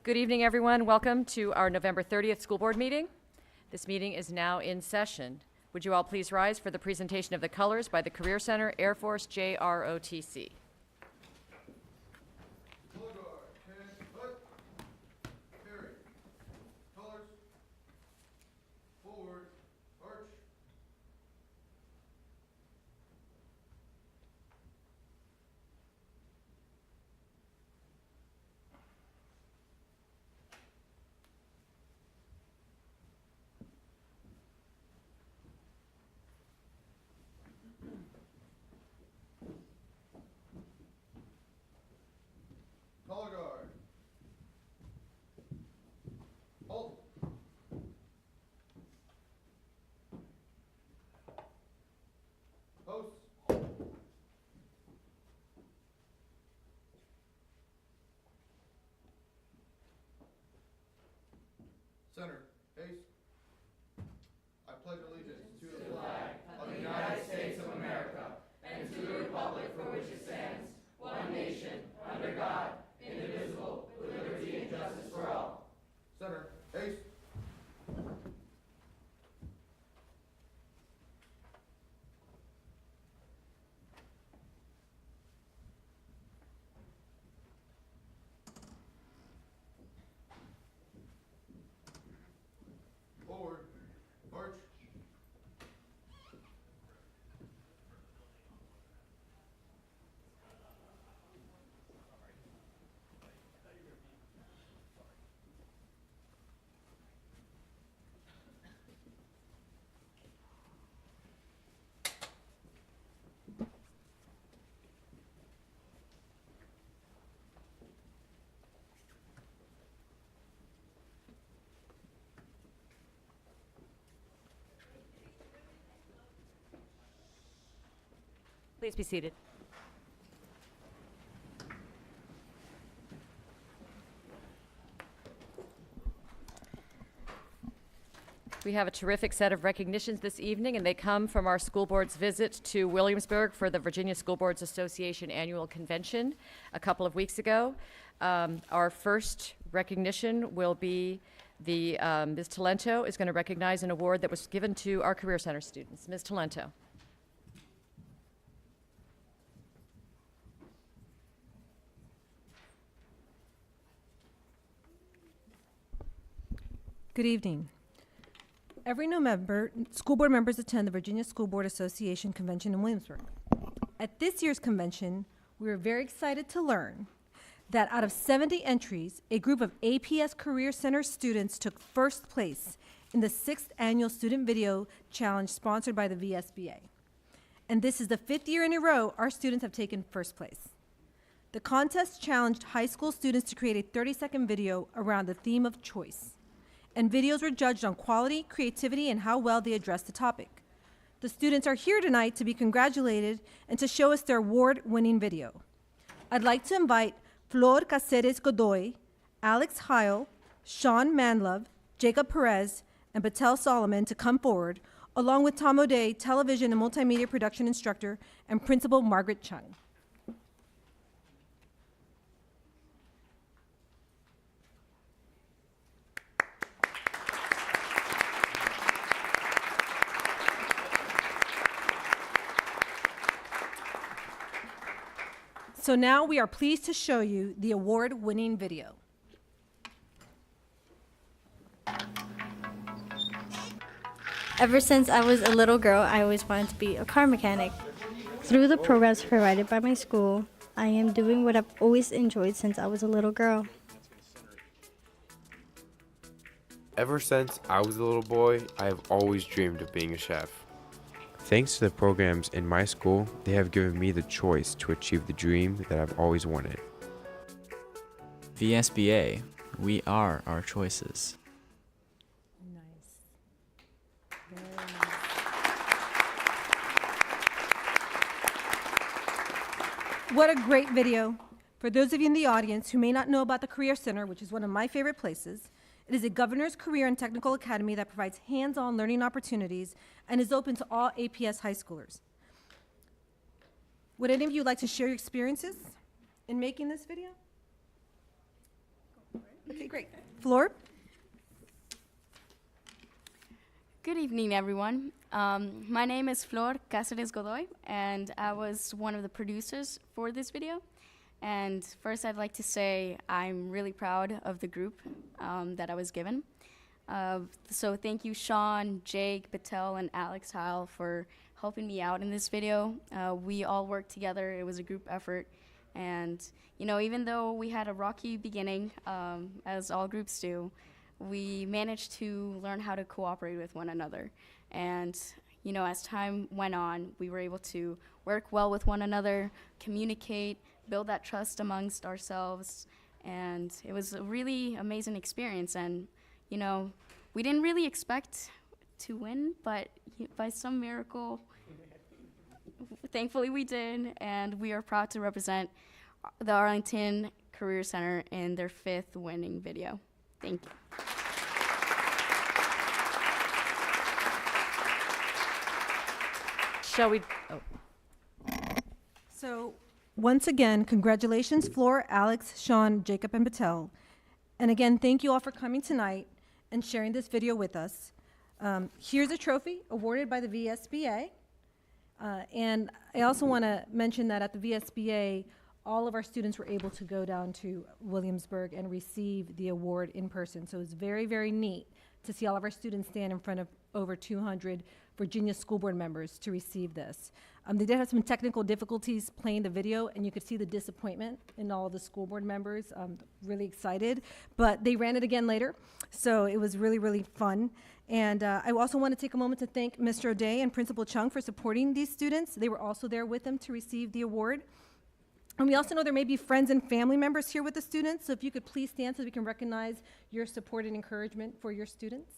Good evening, everyone. Welcome to our November 30th school board meeting. This meeting is now in session. Would you all please rise for the presentation of the colors by the Career Center Air Force JROTC. Color guard, 10 foot, carry, colors, forward, arch. Color guard. Hold. Post. Center. Ace. I pledge allegiance to the flag of the United States of America and to the republic for which it stands, one nation, under God, indivisible, with liberty and justice for all. Center. Ace. Forward. Arch. Please be seated. We have a terrific set of recognitions this evening, and they come from our school board's visit to Williamsburg for the Virginia School Boards Association Annual Convention a couple of weeks ago. Our first recognition will be Ms. Talento is going to recognize an award that was given to our Career Center students. Ms. Talento. Good evening. Every November, school board members attend the Virginia School Board Association Convention in Williamsburg. At this year's convention, we were very excited to learn that out of 70 entries, a group of APS Career Center students took first place in the 6th Annual Student Video Challenge sponsored by the VSBA. And this is the 5th year in a row our students have taken first place. The contest challenged high school students to create a 30-second video around the theme of choice. And videos were judged on quality, creativity, and how well they addressed the topic. The students are here tonight to be congratulated and to show us their award-winning video. I'd like to invite Flor Caceres Godoy, Alex Heil, Sean Manlove, Jacob Perez, and Patel Solomon to come forward, along with Tom O'Day, television and multimedia production instructor, and Principal Margaret Chung. So now we are pleased to show you the award-winning video. Ever since I was a little girl, I always wanted to be a car mechanic. Through the programs provided by my school, I am doing what I've always enjoyed since I was a little girl. Ever since I was a little boy, I have always dreamed of being a chef. Thanks to the programs in my school, they have given me the choice to achieve the dream that I've always wanted. VSBA, we are our choices. Nice. Very nice. What a great video. For those of you in the audience who may not know about the Career Center, which is one of my favorite places, it is a governor's career and technical academy that provides hands-on learning opportunities and is open to all APS high schoolers. Would any of you like to share your experiences in making this video? Okay, great. Flor? Good evening, everyone. My name is Flor Cáceres Godoy, and I was one of the producers for this video. And first, I'd like to say I'm really proud of the group that I was given. So thank you, Sean, Jake, Patel, and Alex Heil for helping me out in this video. We all worked together. It was a group effort. And, you know, even though we had a rocky beginning, as all groups do, we managed to learn how to cooperate with one another. And, you know, as time went on, we were able to work well with one another, communicate, build that trust amongst ourselves. And it was a really amazing experience. And, you know, we didn't really expect to win, but by some miracle, thankfully we did. And we are proud to represent the Arlington Career Center in their 5th winning video. Thank you. Shall we, oh, So, once again, congratulations, Flor, Alex, Sean, Jacob, and Patel. And again, thank you all for coming tonight and sharing this video with us. Here's a trophy awarded by the VSBA. And I also want to mention that at the VSBA, all of our students were able to go down to Williamsburg and receive the award in person. So it's very, very neat to see all of our students stand in front of over 200 Virginia School Board members to receive this. They did have some technical difficulties playing the video, and you could see the disappointment in all of the school board members, really excited. But they ran it again later, so it was really, really fun. And I also want to take a moment to thank Mr. O'Day and Principal Chung for supporting these students. They were also there with them to receive the award. And we also know there may be friends and family members here with the students, so if you could please stand so we can recognize your support and encouragement for your students.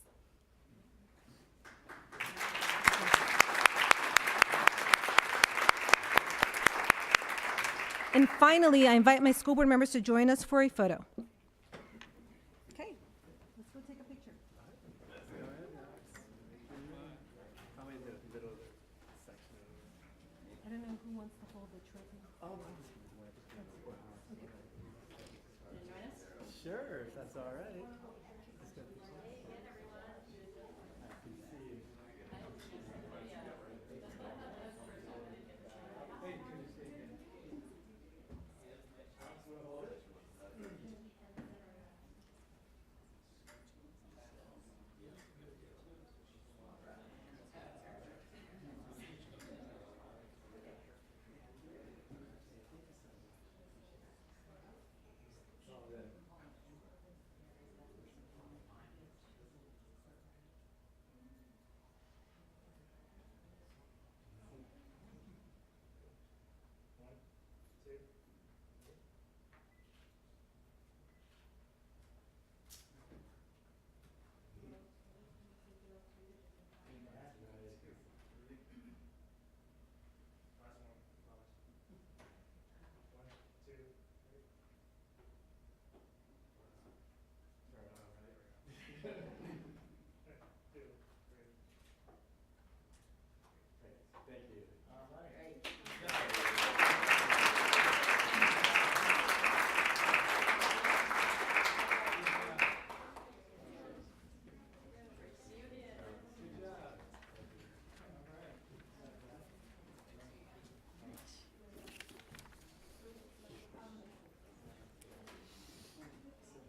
And finally, I invite my school board members to join us for a photo. Okay, let's go take a picture. I don't know who wants to hold the trophy. Sure, if that's all right.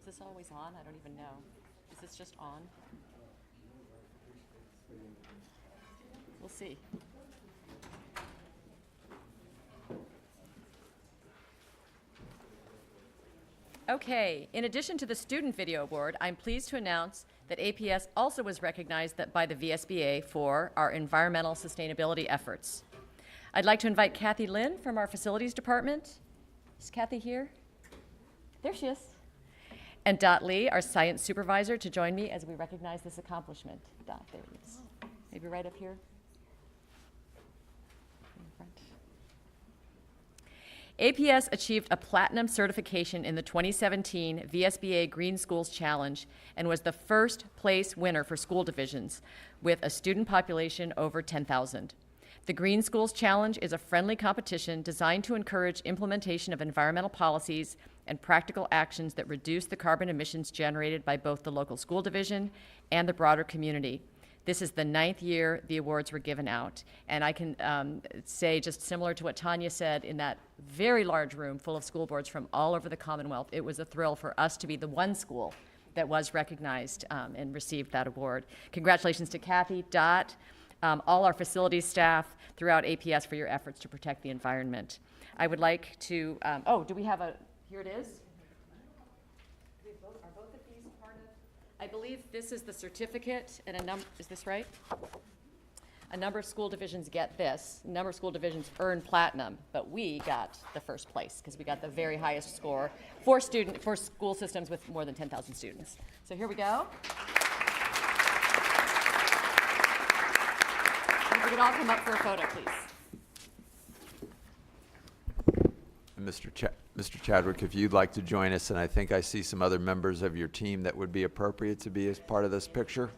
is this always on? I don't even know. Is this just on? We'll see. Okay, in addition to the Student Video Award, I'm pleased to announce that APS also was recognized by the VSBA for our environmental sustainability efforts. I'd like to invite Kathy Lynn from our Facilities Department. Is Kathy here? There she is. And Dot Lee, our Science Supervisor, to join me as we recognize this accomplishment. Dot, there he is. Maybe right up here. In front. APS achieved a platinum certification in the 2017 VSBA Green Schools Challenge and was the first place winner for school divisions with a student population over 10,000. The Green Schools Challenge is a friendly competition designed to encourage implementation of environmental policies and practical actions that reduce the carbon emissions generated by both the local school division and the broader community. This is the 9th year the awards were given out. And I can say, just similar to what Tanya said, in that very large room full of school boards from all over the Commonwealth, it was a thrill for us to be the one school that was recognized and received that award. Congratulations to Kathy, Dot, all our facilities staff throughout APS for your efforts to protect the environment. I would like to, do we have here it is? Are both of these part of? I believe this is the certificate and is this right? A number of school divisions get this. A number of school divisions earn platinum, but we got the first place because we got the very highest score for school systems with more than 10,000 students. So here we go. If we could all come up for a photo, please. Mr. Chadwick, if you'd like to join us, and I think I see some other members of your team that would be appropriate to be as part of this picture.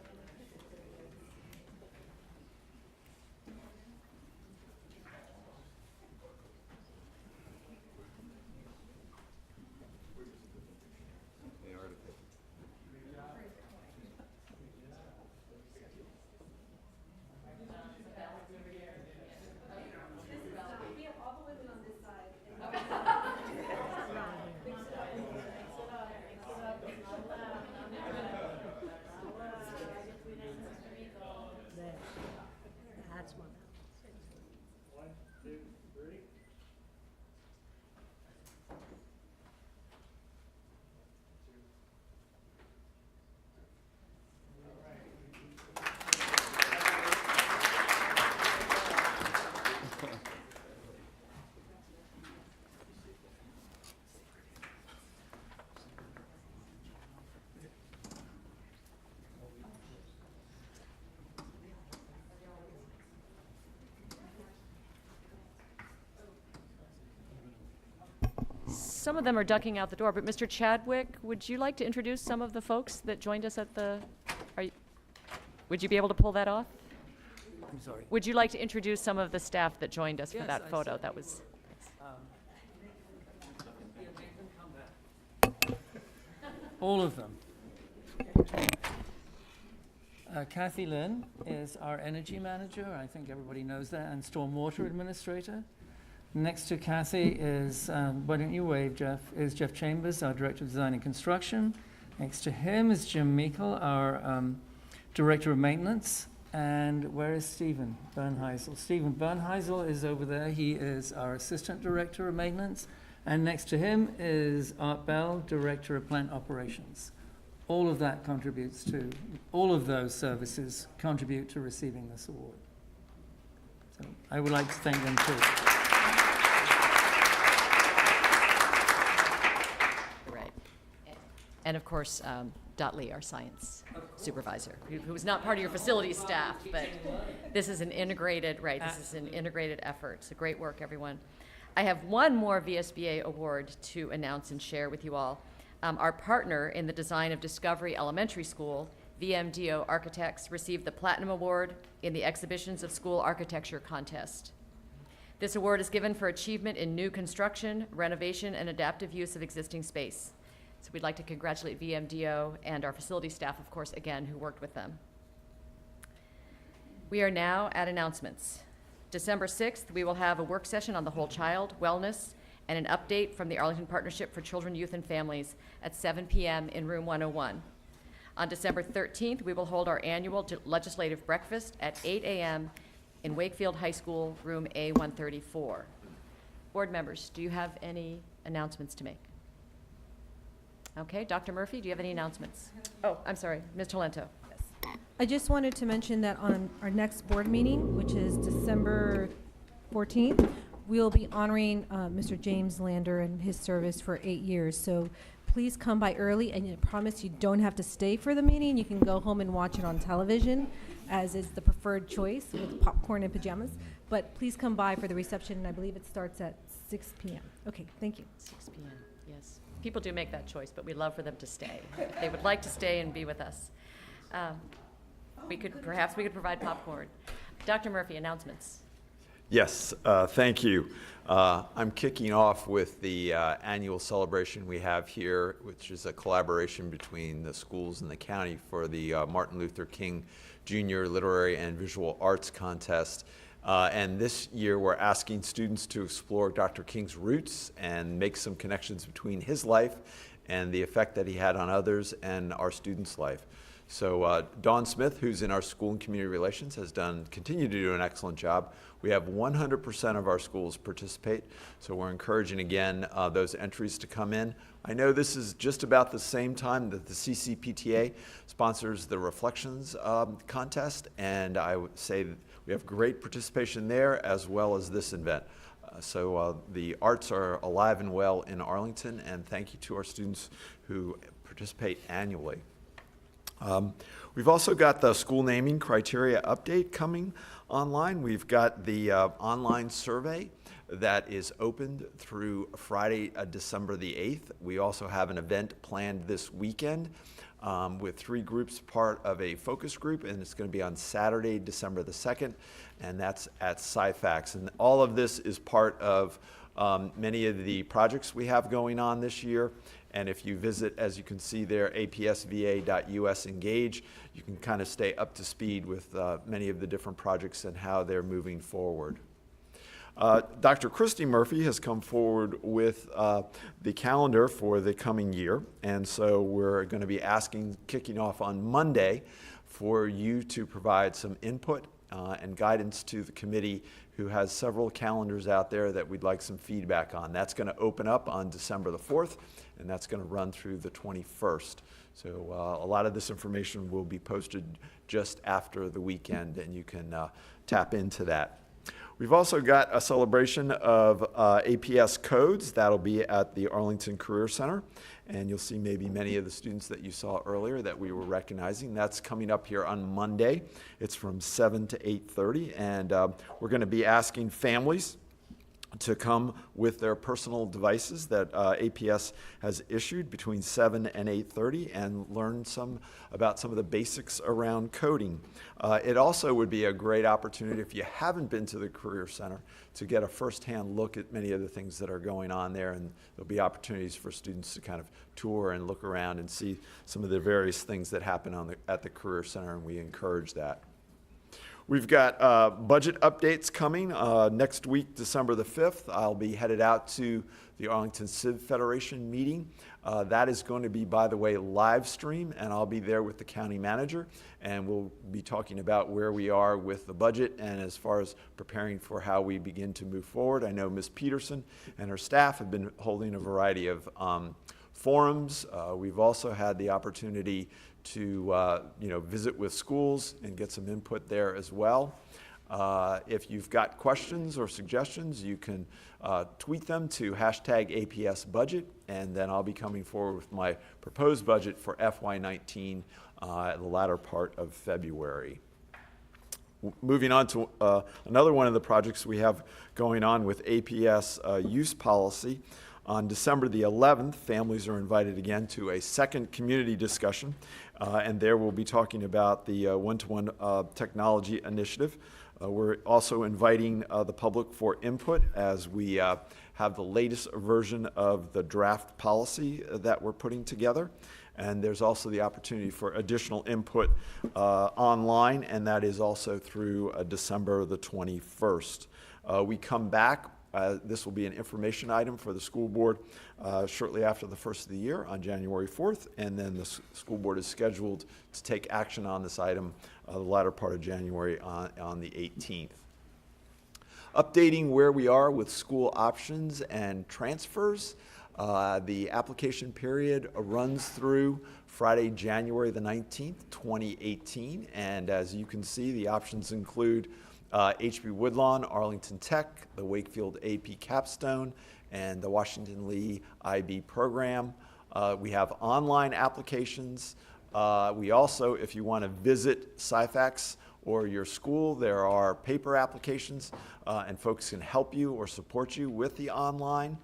Some of them are ducking out the door, but Mr. Chadwick, would you like to introduce some of the folks that joined us at the, would you be able to pull that off? I'm sorry. Would you like to introduce some of the staff that joined us for Yes, that I photo? see. That was, All of them. Kathy Lynn is our energy manager. I think everybody knows that, and stormwater administrator. Next to Kathy is, why don't you wave, Jeff, is Jeff Chambers, our Director of Design and Construction. Next to him is Jim Meikle, our Director of Maintenance. And where is Stephen Bernheisel? Stephen Bernheisel is over there. He is our Assistant Director of Maintenance. And next to him is Art Bell, Director of Plant Operations. All of that contributes to, all of those services contribute to receiving this award. So I would like to thank them too. right. And of course, Dot Lee, our science supervisor, who was not part of your facilities staff, but this is an integrated, right, this is an integrated effort. So great work, everyone. I have one more VSBA award to announce and share with you all. Our partner in the design of Discovery Elementary School, VMDO Architects, received the Platinum Award in the Exhibitions of School Architecture contest. This award is given for achievement in new construction, renovation, and adaptive use of existing space. So we'd like to congratulate VMDO and our facility staff, of course, again, who worked with them. We are now at announcements. December 6th, we will have a work session on the whole child, wellness, and an update from the Arlington Partnership for Children, Youth, and Families at 7 p.m. in room 101. On December 13th, we will hold our annual legislative breakfast at 8 a.m. in Wakefield High School, room A134. Board members, do you have any announcements to make? Okay, Dr. Murphy, do you have any announcements? Oh, I'm sorry, Ms. Tolento. I just wanted to mention that on our next board meeting, which is December 14th, we'll be honoring Mr. James Lander and his service for 8 years. So please come by early, and I promise you don't have to stay for the meeting. You can go home and watch it on television, as is the preferred choice with popcorn and pajamas. But please come by for the reception, and I believe it starts at 6 p.m. Okay, thank you. 6 p.m., yes. People do make that choice, but we'd love for them to stay. If they would like to stay and be with us. Perhaps we could provide popcorn. Dr. Murphy, announcements. Yes, thank you. I'm kicking off with the annual celebration we have here, which is a collaboration between the schools and the county for the Martin Luther King Jr. Literary and Visual Arts Contest. And this year we're asking students to explore Dr. King's roots and make some connections between his life and the effect that he had on others and our students' life. So Dawn Smith, who's in our school and community relations, has continued to do an excellent job. We have 100% of our schools participate, so we're encouraging again those entries to come in. I know this is just about the same time that the CCPTA sponsors the Reflections contest, and I would say that we have great participation there as well as this event. So the arts are alive and well in Arlington, and thank you to our students who participate annually. We've also got the school naming criteria update coming online. We've got the online survey that is opened through Friday, December the 8th. We also have an event planned this weekend with 3 groups part of a focus group, and it's going to be on Saturday, December the 2nd, and that's at SciFax. And all of this is part of many of the projects we have going on this year. And if you visit, as you can see there, apsva.us engage, you can kind of stay up to speed with many of the different projects and how they're moving forward. Dr. Christy Murphy has come forward with the calendar for the coming year. And so we're going to be kicking off on Monday for you to provide some input and guidance to the committee, who has several calendars out there that we'd like some feedback on. That's going to open up on December the 4th, and that's going to run through the 21st. So a lot of this information will be posted just after the weekend, and you can tap into that. We've also got a celebration of APS codes. That'll be at the Arlington Career Center, and you'll see maybe many of the students that you saw earlier that we were recognizing. That's coming up here on Monday. It's from 7 to 8:30, and we're going to be asking families to come with their personal devices that APS has issued between 7 and 8:30 and learn about some of the basics around coding. It also would be a great opportunity, if you haven't been to the Career Center, to get a firsthand look at many of the things that are going on there, and there'll be opportunities for students to kind of tour and look around and see some of the various things that happen at the Career Center, and we encourage that. We've got budget updates coming next week, December the 5th. I'll be headed out to the Arlington Civ Federation meeting. That is going to be, by the way, live stream, and I'll be there with the county manager, and we'll be talking about where we are with the budget and as far as preparing for how we begin to move forward. I know Ms. Peterson and her staff have been holding a variety of forums. We've also had the opportunity to visit with schools and get some input there as well. If you've got questions or suggestions, you can tweet them to #APSBudget, and then I'll be coming forward with my proposed budget for FY19 at the latter part of February. Moving on to another one of the projects we have going on with APS use policy. On December the 11th, families are invited again to a second community discussion, and there we'll be talking about the one-to-one technology initiative. We're also inviting the public for input as we have the latest version of the draft policy that we're putting together. And there's also the opportunity for additional input online, and that is also through December the 21st. We come back. This will be an information item for the school board shortly after the first of the year on January 4th, and then the school board is scheduled to take action on this item the latter part of January on the 18th. Updating where we are with school options and transfers. The application period runs through Friday, January the 19th, 2018, and as you can see, the options include HB Woodlawn, Arlington Tech, the Wakefield AP Capstone, and the Washington Lee IB program. We have online applications. We also, if you want to visit SciFax or your school, there are paper applications, and folks can help you or support you with the online.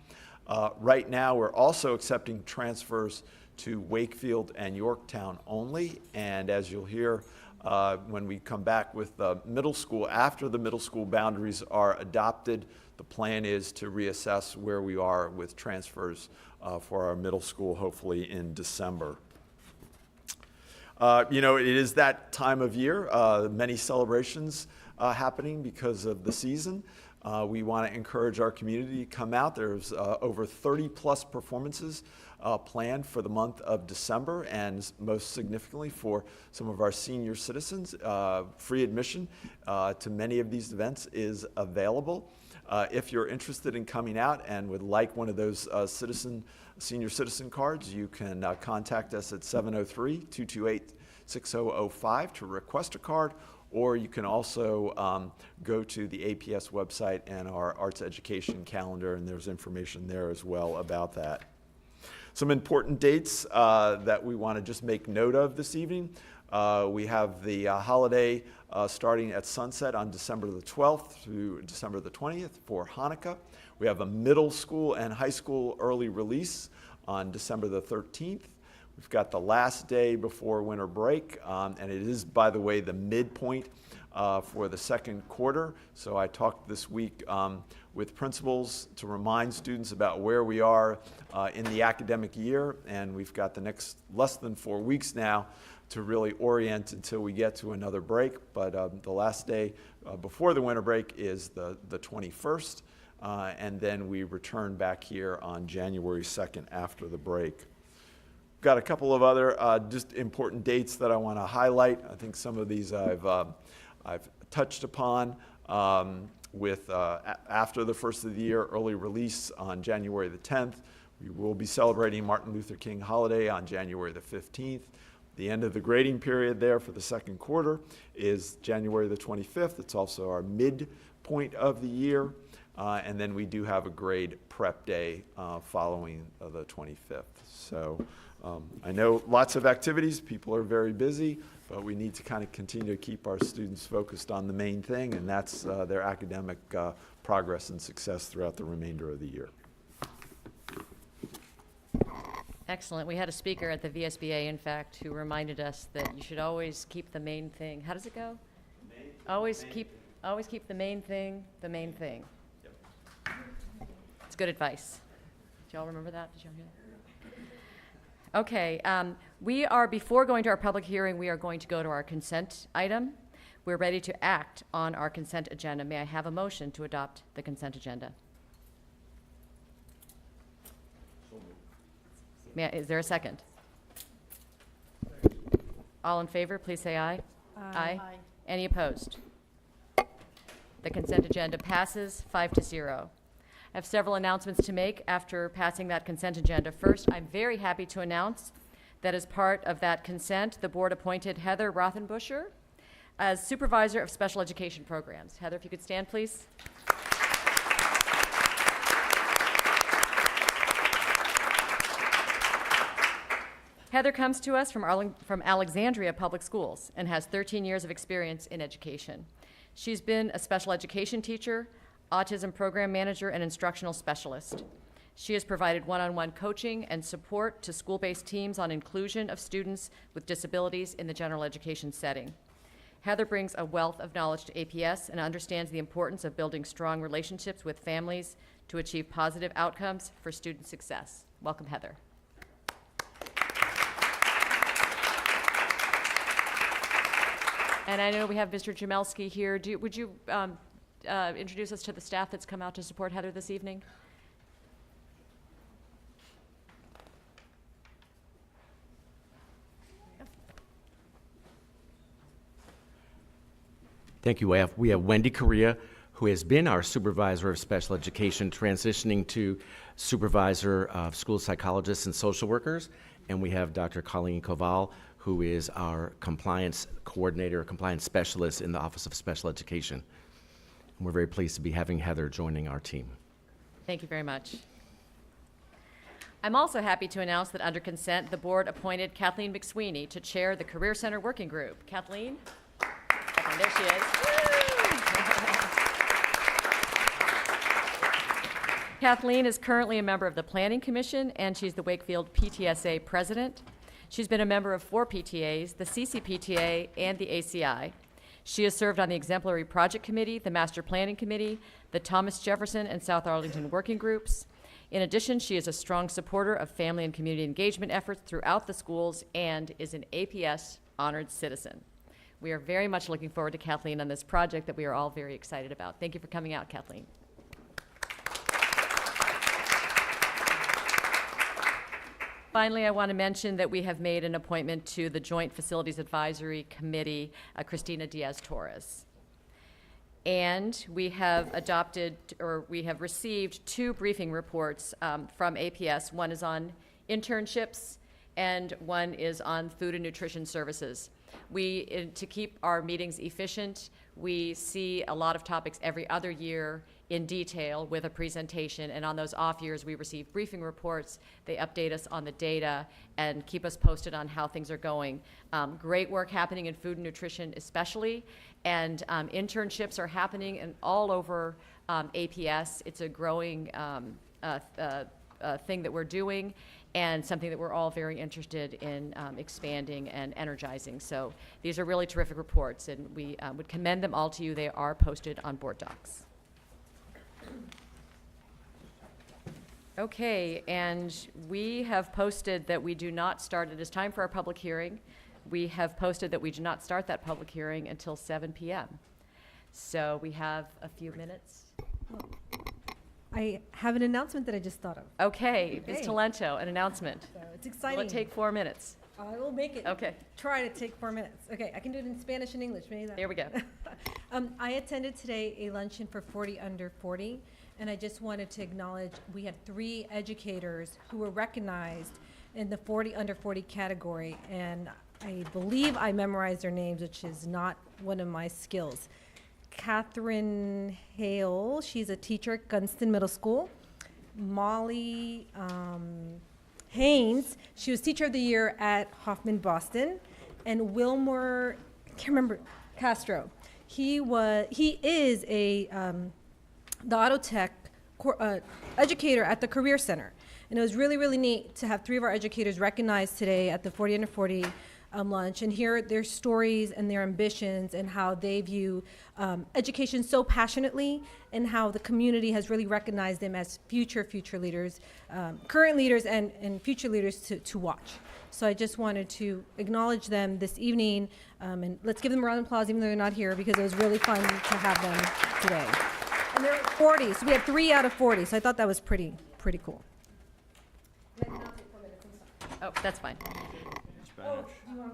Right now, we're also accepting transfers to Wakefield and Yorktown only. And as you'll hear when we come back with the middle school, after the middle school boundaries are adopted, the plan is to reassess where we are with transfers for our middle school, hopefully in December. You know, it is that time of year, many celebrations happening because of the season. We want to encourage our community to come out. There's over 30 plus performances planned for the month of December, and most significantly for some of our senior citizens, free admission to many of these events is available. If you're interested in coming out and would like one of those senior citizen cards, you can contact us at 703-228-6005 to request a card, or you can also go to the APS website and our arts education calendar, and there's information there as well about that. Some important dates that we want to just make note of this evening. We have the holiday starting at sunset on December the 12th through December the 20th for Hanukkah. We have a middle school and high school early release on December the 13th. We've got the last day before winter break, and it is, by the way, the midpoint for the second quarter. So I talked this week with principals to remind students about where we are in the academic year, and we've got the next less than 4 weeks now to really orient until we get to another break. But the last day before the winter break is the 21st, and then we return back here on January 2nd after the break. Got a couple of other just important dates that I want to highlight. I think some of these I've touched upon with after the first of the year, early release on January the 10th. We will be celebrating Martin Luther King holiday on January the 15th. The end of the grading period there for the second quarter is January the 25th. It's also our midpoint of the year. And then we do have a grade prep day following the 25th. So I know lots of activities, people are very busy, but we need to kind of continue to keep our students focused on the main thing, and that's their academic progress and success throughout the remainder of the year. Excellent. We had a speaker at the VSBA, in fact, who reminded us that you should always keep the main thing. How does it go? Always keep the main thing the main thing. Yep. It's good advice. Did y'all remember that? Did y'all hear that? Okay, before going to our public hearing, we are going to go to our consent item. We're ready to act on our consent agenda. May I have a motion to adopt the consent agenda? Is there a second? All in favor, please say aye. Aye. Any opposed? The consent agenda passes 5-0. I have several announcements to make after passing that consent agenda. First, I'm very happy to announce that as part of that consent, the board appointed Heather Rothenbuscher as Supervisor of Special Education Programs. Heather, if you could stand, please. Heather comes to us from Alexandria Public Schools and has 13 years of experience in education. She's been a special education teacher, autism program manager, and instructional specialist. She has provided one-on-one coaching and support to school-based teams on inclusion of students with disabilities in the general education setting. Heather brings a wealth of knowledge to APS and understands the importance of building strong relationships with families to achieve positive outcomes for student success. Welcome, Heather. And I know we have Mr. Jamelski here. Would you introduce us to the staff that's come out to support Heather this evening? Thank you. We have Wendy Correa, who has been our supervisor of special education, transitioning to supervisor of school psychologists and social workers. And we have Dr. Colleen Koval, who is our compliance coordinator, compliance specialist in the Office of Special Education. And we're very pleased to be having Heather joining our team. Thank you very much. I'm also happy to announce that under consent, the board appointed Kathleen McSweeney to chair the Career Center Working Group. Kathleen? There she is. Kathleen is currently a member of the Planning Commission, and she's the Wakefield PTSA president. She's been a member of 4 PTAs, the CCPTA, and the ACI. She has served on the Exemplary Project Committee, the Master Planning Committee, the Thomas Jefferson and South Arlington Working Groups. In addition, she is a strong supporter of family and community engagement efforts throughout the schools and is an APS honored citizen. We are very much looking forward to Kathleen on this project that we are all very excited about. Thank you for coming out, Kathleen. Finally, I want to mention that we have made an appointment to the Joint Facilities Advisory Committee, Christina Diaz-Torres. And we have received 2 briefing reports from APS. One is on internships and one is on food and nutrition services. To keep our meetings efficient, we see a lot of topics every other year in detail with a presentation, and on those off years, we receive briefing reports. They update us on the data and keep us posted on how things are going. Great work happening in food and nutrition especially, and internships are happening all over APS. It's a growing thing that we're doing, and something that we're all very interested in expanding and energizing. So these are really terrific reports, and we would commend them all to you. They are posted on board docs. Okay, and we have posted that we do not start, it is time for our public hearing. We have posted that we do not start that public hearing until 7 p.m. So we have a few minutes. I have an announcement that I just thought of. Okay, Ms. Talento, an announcement. So it's exciting. Will it take 4 minutes? I will make it. Okay. Try to take 4 minutes. Okay, I can do it in Spanish and English. Maybe that. There we go. I attended today a luncheon for 40 under 40, and I just wanted to acknowledge we had 3 educators who were recognized in the 40 under 40 category, and I believe I memorized their names, which is not one of my skills. Catherine Hale, she's a teacher at Gunston Middle School. Molly Haynes, she was Teacher of the Year at Hoffman Boston. And Wilmer, I can't remember, Castro. He is the auto tech educator at the Career Center. And it was really, really neat to have 3 of our educators recognized today at the 40 under 40 lunch and hear their stories and their ambitions and how they view education so passionately, and how the community has really recognized them as future leaders, current leaders and future leaders to watch. So I just wanted to acknowledge them this evening, and let's give them a round of applause even though they're not here, because it was really fun to have them today. And they're 40, so we had 3 out of 40, so I thought that was pretty cool. Oh, that's fine.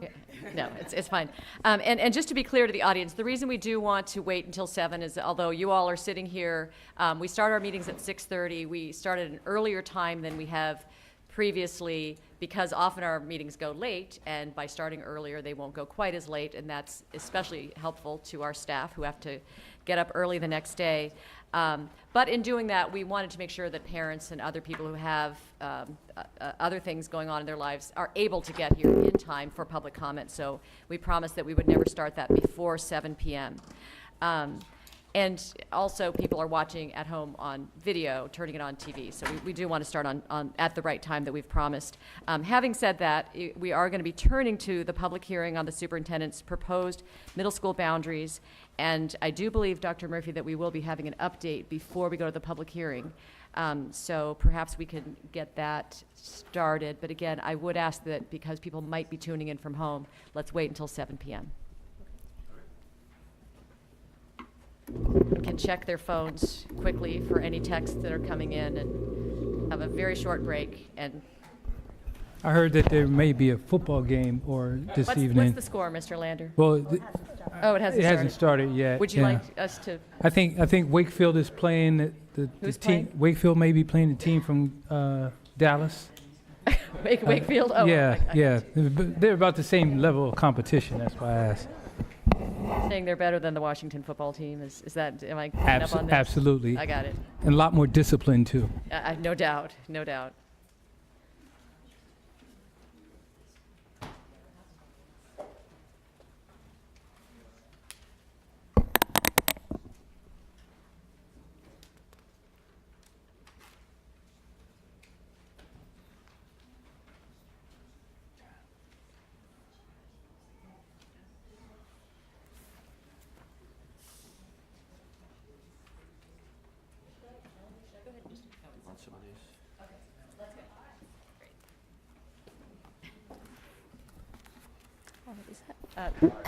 Yeah, no, it's fine. And just to be clear to the audience, the reason we do want to wait until 7 is, although you all are sitting here, we start our meetings at 6:30. We start at an earlier time than we have previously, because often our meetings go late, and by starting earlier, they won't go quite as late, and that's especially helpful to our staff who have to get up early the next day. But in doing that, we wanted to make sure that parents and other people who have other things going on in their lives are able to get here in time for public comment. So we promised that we would never start that before 7 p.m. And also, people are watching at home on video, turning it on TV. So we do want to start on at the right time that we've promised. Having said that, we are going to be turning to the public hearing on the superintendent's proposed middle school boundaries. And I do believe, Dr. Murphy, that we will be having an update before we go to the public hearing. So perhaps we can get that started. But again, I would ask that, because people might be tuning in from home, let's wait until 7 p.m. Can check their phones quickly for any texts that are coming in, and have a very short break. And I heard that there may be a football game this evening. What's the score, Mr. Lander? Well, it hasn't started yet. Would you like us to? I think Wakefield is playing the Who's team. playing? Wakefield may be playing the team from Dallas. Wakefield? Oh, yeah. They're about the same level of competition. That's why I asked. Saying they're better than the Washington football team. Is that, am I picking up on this? Absolutely. I got it. And a lot more discipline too. No doubt, no doubt.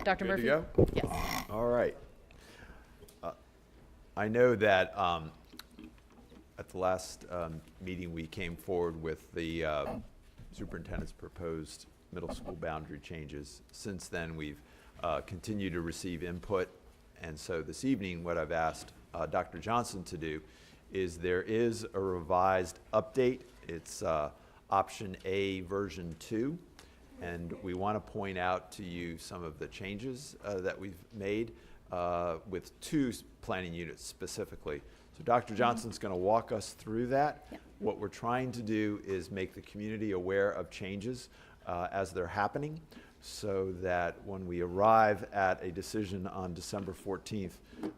Dr. Good Murphy? to go? Yes. All right. I know that at the last meeting, we came forward with the superintendent's proposed middle school boundary changes. Since then, we've continued to receive input. And so this evening, what I've asked Dr. Johnson to do is there is a revised update. It's option A, version 2. And we want to point out to you some of the changes that we've made with 2 planning units specifically. So Dr. Johnson's going to walk us through that. Yep. What we're trying to do is make the community aware of changes as they're happening, so that when we arrive at a decision on December 14th,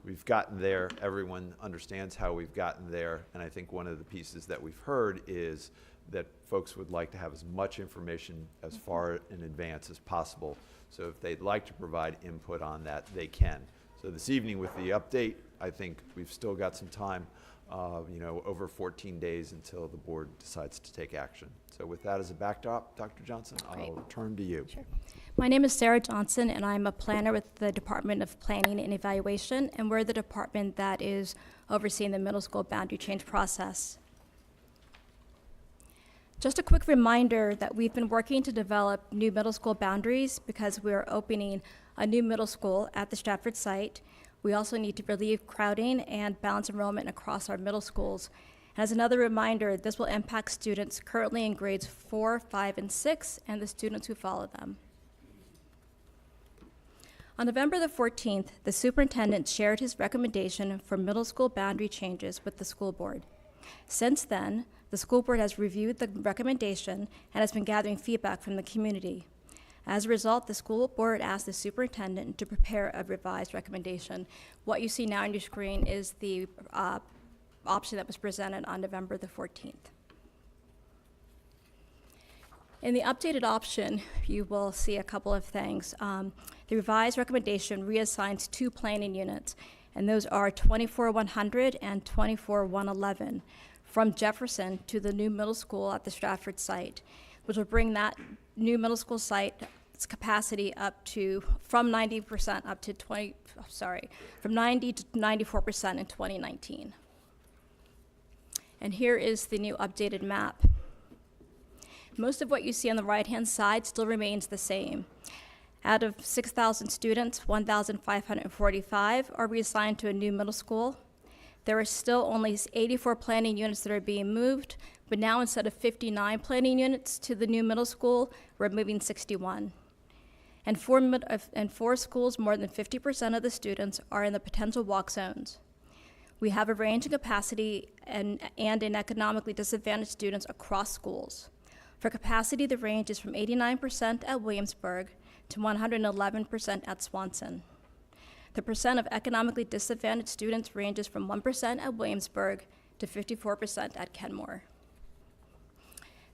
we've gotten there, everyone understands how we've gotten there, and I think one of the pieces that we've heard is that folks would like to have as much information as far in advance as possible. So if they'd like to provide input on that, they can. So this evening with the update, I think we've still got some time, over 14 days until the board decides to take action. So with that as a backdrop, Dr. Johnson, I'll turn to you. Sure. My name is Sarah Johnson, and I'm a planner with the Department of Planning and Evaluation, and we're the department that is overseeing the middle school boundary change process. Just a quick reminder that we've been working to develop new middle school boundaries because we're opening a new middle school at the Stratford site. We also need to relieve crowding and balance enrollment across our middle schools. And as another reminder, this will impact students currently in grades 4, 5, and 6, and the students who follow them. On November the 14th, the superintendent shared his recommendation for middle school boundary changes with the school board. Since then, the school board has reviewed the recommendation and has been gathering feedback from the community. As a result, the school board asked the superintendent to prepare a revised recommendation. What you see now on your screen is the option that was presented on November the 14th. In the updated option, you will see a couple of things. The revised recommendation reassigns 2 planning units, and those are 24-100 and 24-111 from Jefferson to the new middle school at the Stratford site, which will bring that new middle school site's capacity up to from 90% up to from 90 to 94% in 2019. And here is the new updated map. Most of what you see on the right-hand side still remains the same. Out of 6,000 students, 1,545 are reassigned to a new middle school. There are still only 84 planning units that are being moved, but now instead of 59 planning units to the new middle school, we're moving 61. And 4 schools, more than 50% of the students are in the potential walk zones. We have a range in capacity and in economically disadvantaged students across schools. For capacity, the range is from 89% at Williamsburg to 111% at Swanson. The percent of economically disadvantaged students ranges from 1% at Williamsburg to 54% at Kenmore.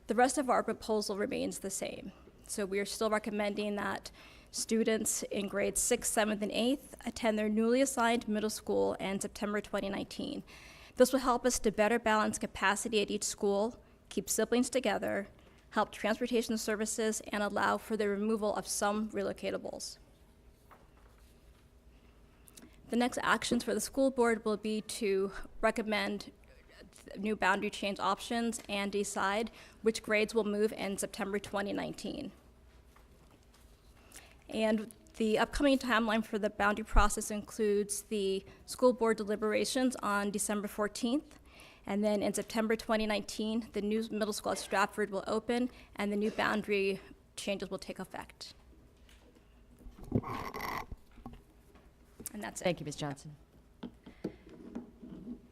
The rest of our proposal remains the same. So we are still recommending that students in grades 6th, 7th, and 8th attend their newly assigned middle school in September 2019. This will help us to better balance capacity at each school, keep siblings together, help transportation services, and allow for the removal of some relocatables. The next actions for the school board will be to recommend new boundary change options and decide which grades will move in September 2019. And the upcoming timeline for the boundary process includes the school board deliberations on December 14th, and then in September 2019, the new middle school at Stratford will open and the new boundary changes will take effect. And that's it. Thank you, Ms. Johnson.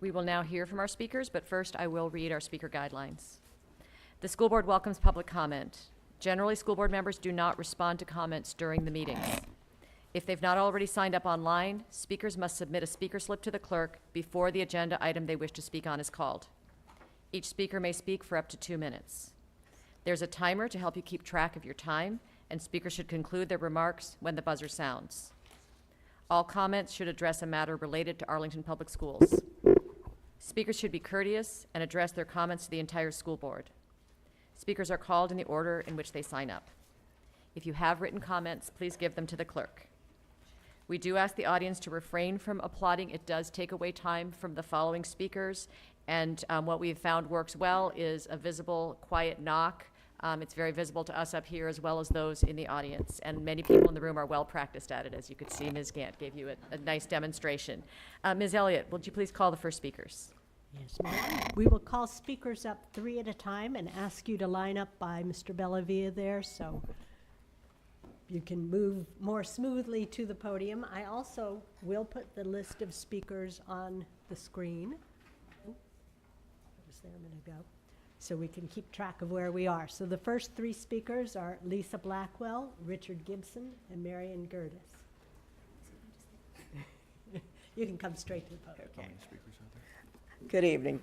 We will now hear from our speakers, but first I will read our speaker guidelines. The school board welcomes public comment. Generally, school board members do not respond to comments during the meetings. If they've not already signed up online, speakers must submit a speaker slip to the clerk before the agenda item they wish to speak on is called. Each speaker may speak for up to 2 minutes. There's a timer to help you keep track of your time, and speakers should conclude their remarks when the buzzer sounds. All comments should address a matter related to Arlington Public Schools. Speakers should be courteous and address their comments to the entire school board. Speakers are called in the order in which they sign up. If you have written comments, please give them to the clerk. We do ask the audience to refrain from applauding. It does take away time from the following speakers. And what we've found works well is a visible, quiet knock. It's very visible to us up here as well as those in the audience. And many people in the room are well practiced at it. As you could see, Ms. Gant gave you a nice demonstration. Ms. Elliott, would you please call the first speakers? Yes, ma'am. We will call speakers up 3 at a time and ask you to line up by Mr. Bellavia there so you can move more smoothly to the podium. I also will put the list of speakers on the screen. It was there a minute ago. So we can keep track of where we are. So the first 3 speakers are Lisa Blackwell, Richard Gibson, and Marion Gertis. You can come straight to the podium. Okay. Good evening,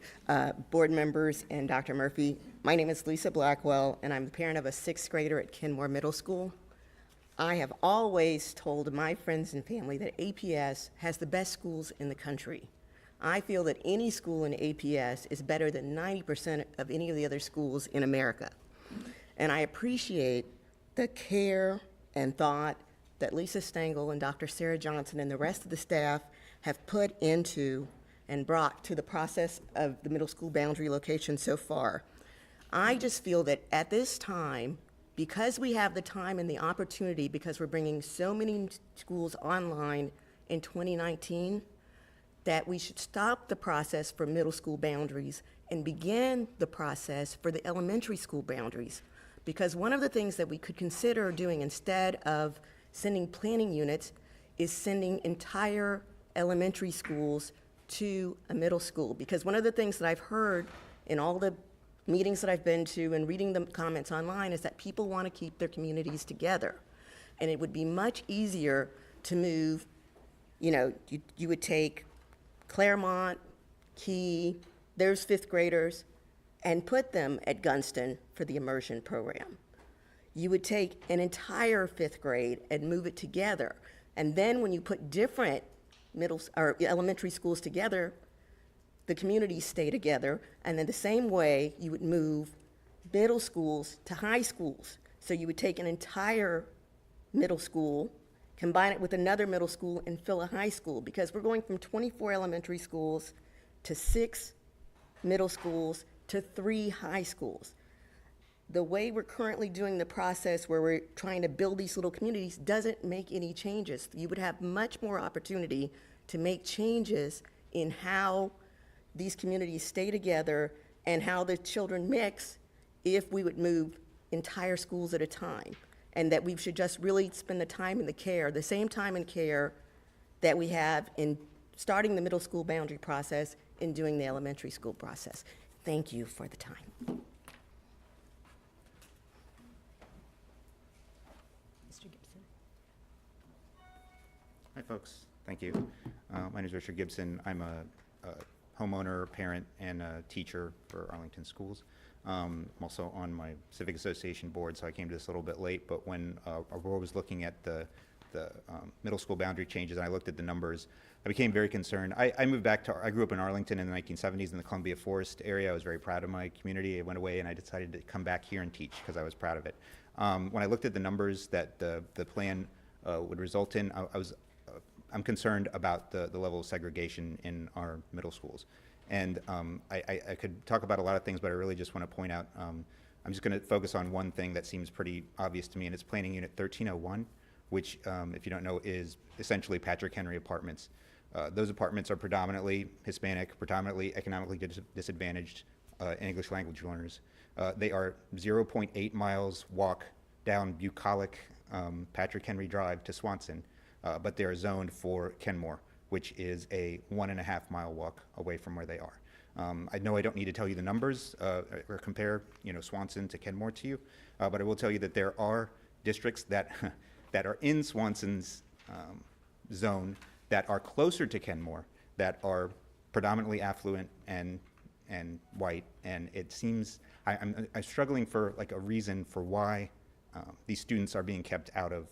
board members and Dr. Murphy. My name is Lisa Blackwell, and I'm the parent of a 6th grader at Kenmore Middle School. I have always told my friends and family that APS has the best schools in the country. I feel that any school in APS is better than 90% of any of the other schools in America. And I appreciate the care and thought that Lisa Stengel and Dr. Sarah Johnson and the rest of the staff have put into and brought to the process of the middle school boundary location so far. I just feel that at this time, because we have the time and the opportunity, because we're bringing so many schools online in 2019, that we should stop the process for middle school boundaries and begin the process for the elementary school boundaries. Because one of the things that we could consider doing instead of sending planning units is sending entire elementary schools to a middle school. Because one of the things that I've heard in all the meetings that I've been to and reading the comments online is that people want to keep their communities together. And it would be much easier to move, you would take Claremont, Key, there's 5th graders, and put them at Gunston for the immersion program. You would take an entire 5th grade and move it together. And then when you put different elementary schools together, the communities stay together, and in the same way, you would move middle schools to high schools. So you would take an entire middle school, combine it with another middle school, and fill a high school, because we're going from 24 elementary schools to 6 middle schools to 3 high schools. The way we're currently doing the process where we're trying to build these little communities doesn't make any changes. You would have much more opportunity to make changes in how these communities stay together and how the children mix if we would move entire schools at a time. And that we should just really spend the time and the care, the same time and care that we have in starting the middle school boundary process and doing the elementary school process. Thank you for the time. Mr. Gibson. Hi, folks. Thank you. My name is Richard Gibson. I'm a homeowner, parent, and a teacher for Arlington Schools. I'm also on my Civic Association board, so I came to this a little bit late, but when Aurora was looking at the middle school boundary changes, and I looked at the numbers, I became very concerned. I moved back I grew up in Arlington in the 1970s in the Columbia Forest area. I was very proud of my community. I went away and I decided to come back here and teach because I was proud of it. When I looked at the numbers that the plan would result in, I'm concerned about the level of segregation in our middle schools. And I could talk about a lot of things, but I really just want to point out, I'm just going to focus on one thing that seems pretty obvious to me, and it's Planning Unit 1301, which, if you don't know, is essentially Patrick Henry apartments. Those apartments are predominantly Hispanic, predominantly economically disadvantaged English language learners. They are 0.8 miles walk down bucolic Patrick Henry Drive to Swanson, but they are zoned for Kenmore, which is a 1.5 mile walk away from where they are. I know I don't need to tell you the numbers or compare, Swanson to Kenmore to you, but I will tell you that there are districts that that are in Swanson's zone that are closer to Kenmore, that are predominantly affluent and white, and it seems I'm struggling for like a reason for why these students are being kept out of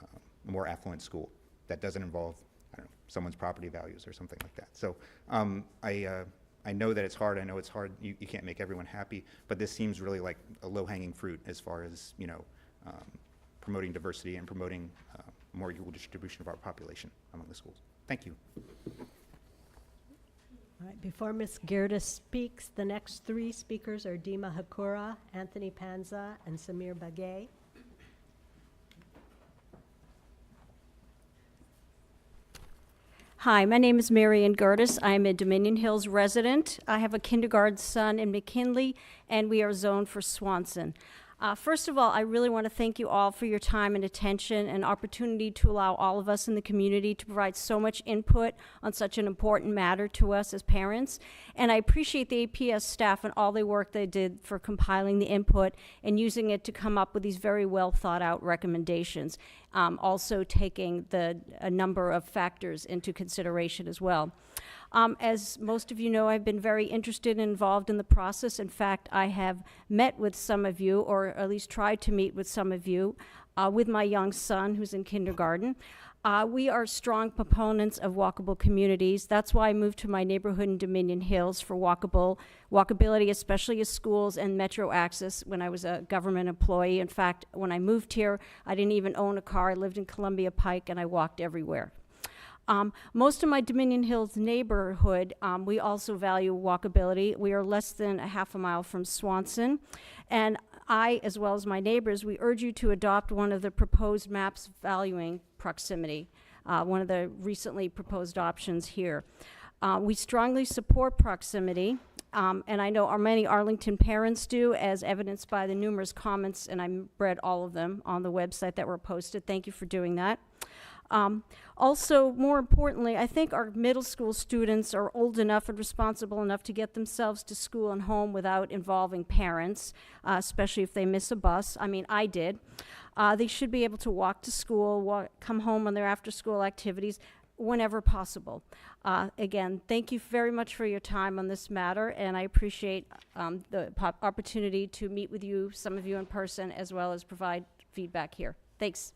a more affluent school that doesn't involve, I don't know, someone's property values or something like that. So I know that it's hard. I know it's hard. You can't make everyone happy, but this seems really like a low-hanging fruit as far as promoting diversity and promoting more equal distribution of our population among the schools. Thank you. All right, before Ms. Girda speaks, the next three speakers are Dima Hakura, Anthony Panza, and Samir Bagay. Hi, my name is Marian Gertis. I'm a Dominion Hills resident. I have a kindergarten son in McKinley, and we are zoned for Swanson. First of all, I really want to thank you all for your time and attention and opportunity to allow all of us in the community to provide so much input on such an important matter to us as parents. And I appreciate the APS staff and all the work they did for compiling the input and using it to come up with these very well thought out recommendations. Also taking a number of factors into consideration as well. As most of you know, I've been very interested and involved in the process. In fact, I have met with some of you, or at least tried to meet with some of you, with my young son who's in kindergarten. We are strong proponents of walkable communities. That's why I moved to my neighborhood in Dominion Hills for walkability, especially as schools and metro access when I was a government employee. In fact, when I moved here, I didn't even own a car. I lived in Columbia Pike and I walked everywhere. Most of my Dominion Hills neighborhood, we also value walkability. We are less than a half a mile from Swanson. And I, as well as my neighbors, we urge you to adopt one of the proposed maps valuing proximity, one of the recently proposed options here. We strongly support proximity, and I know many Arlington parents do, as evidenced by the numerous comments, and I read all of them on the website that were posted. Thank you for doing that. Also, more importantly, I think our middle school students are old enough and responsible enough to get themselves to school and home without involving parents, especially if they miss a bus. I mean, I did. They should be able to walk to school, come home on their after-school activities whenever possible. Again, thank you very much for your time on this matter, and I appreciate the opportunity to meet with you, some of you in person, as well as provide feedback here. Thanks.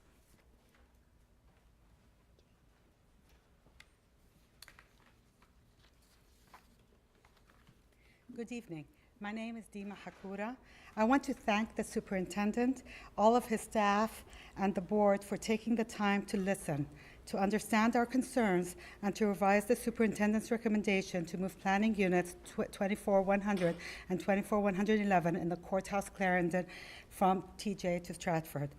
Good evening. My name is Dima Hakura. I want to thank the superintendent, all of his staff, and the board for taking the time to listen, to understand our concerns, and to revise the superintendent's recommendation to move planning units 24-100 and 24-111 in the courthouse Clarendon from TJ to Stratford.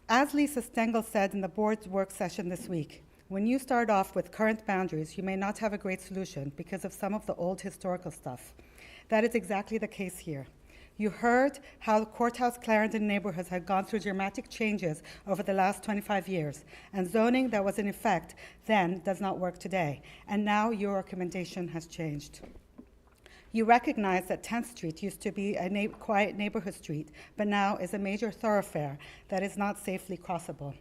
As Lisa Stengel said in the board's work session this week, when you start off with current boundaries, you may not have a great solution because of some of the old historical stuff. That is exactly the case here. You heard how the courthouse Clarendon neighborhoods had gone through dramatic changes over the last 25 years, and zoning that was in effect then does not work today, and now your recommendation has changed. You recognize that 10th Street used to be a quiet neighborhood street, but now is a major thoroughfare that is not safely crossable.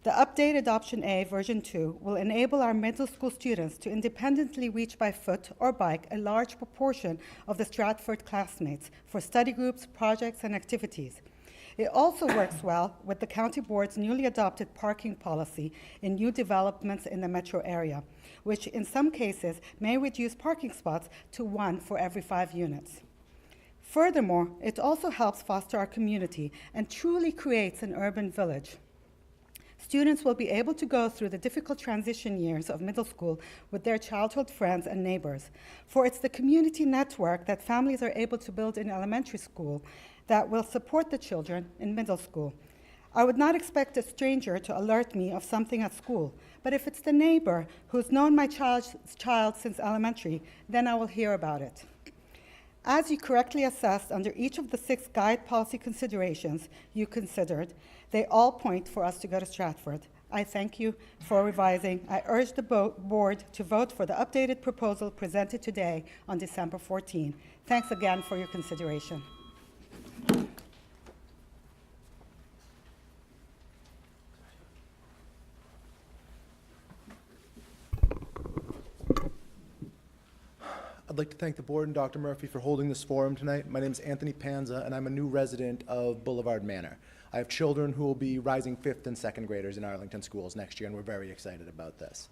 The updated Option A version 2 will enable our middle school students to independently reach by foot or bike a large proportion of the Stratford classmates for study groups, projects, and activities. It also works well with the county board's newly adopted parking policy in new developments in the metro area, which in some cases may reduce parking spots to 1 for every 5 units. Furthermore, it also helps foster our community and truly creates an urban village. Students will be able to go through the difficult transition years of middle school with their childhood friends and neighbors. For it's the community network that families are able to build in elementary school that will support the children in middle school. I would not expect a stranger to alert me of something at school, but if it's the neighbor who's known my child since elementary, then I will hear about it. As you correctly assessed under each of the 6 guide policy considerations you considered, they all point for us to go to Stratford. I thank you for revising. I urge the board to vote for the updated proposal presented today on December 14. Thanks again for your consideration. I'd like to thank the board and Dr. Murphy for holding this forum tonight. My name is Anthony Panza, and I'm a new resident of Boulevard Manor. I have children who will be rising 5th and 2nd graders in Arlington schools next year, and we're very excited about this.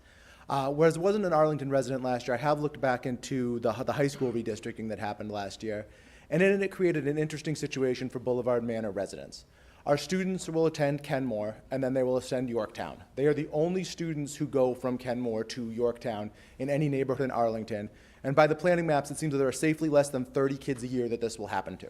Whereas I wasn't an Arlington resident last year, I have looked back into the high school redistricting that happened last year, and in it created an interesting situation for Boulevard Manor residents. Our students will attend Kenmore, and then they will ascend Yorktown. They are the only students who go from Kenmore to Yorktown in any neighborhood in Arlington. And by the planning maps, it seems that there are safely less than 30 kids a year that this will happen to.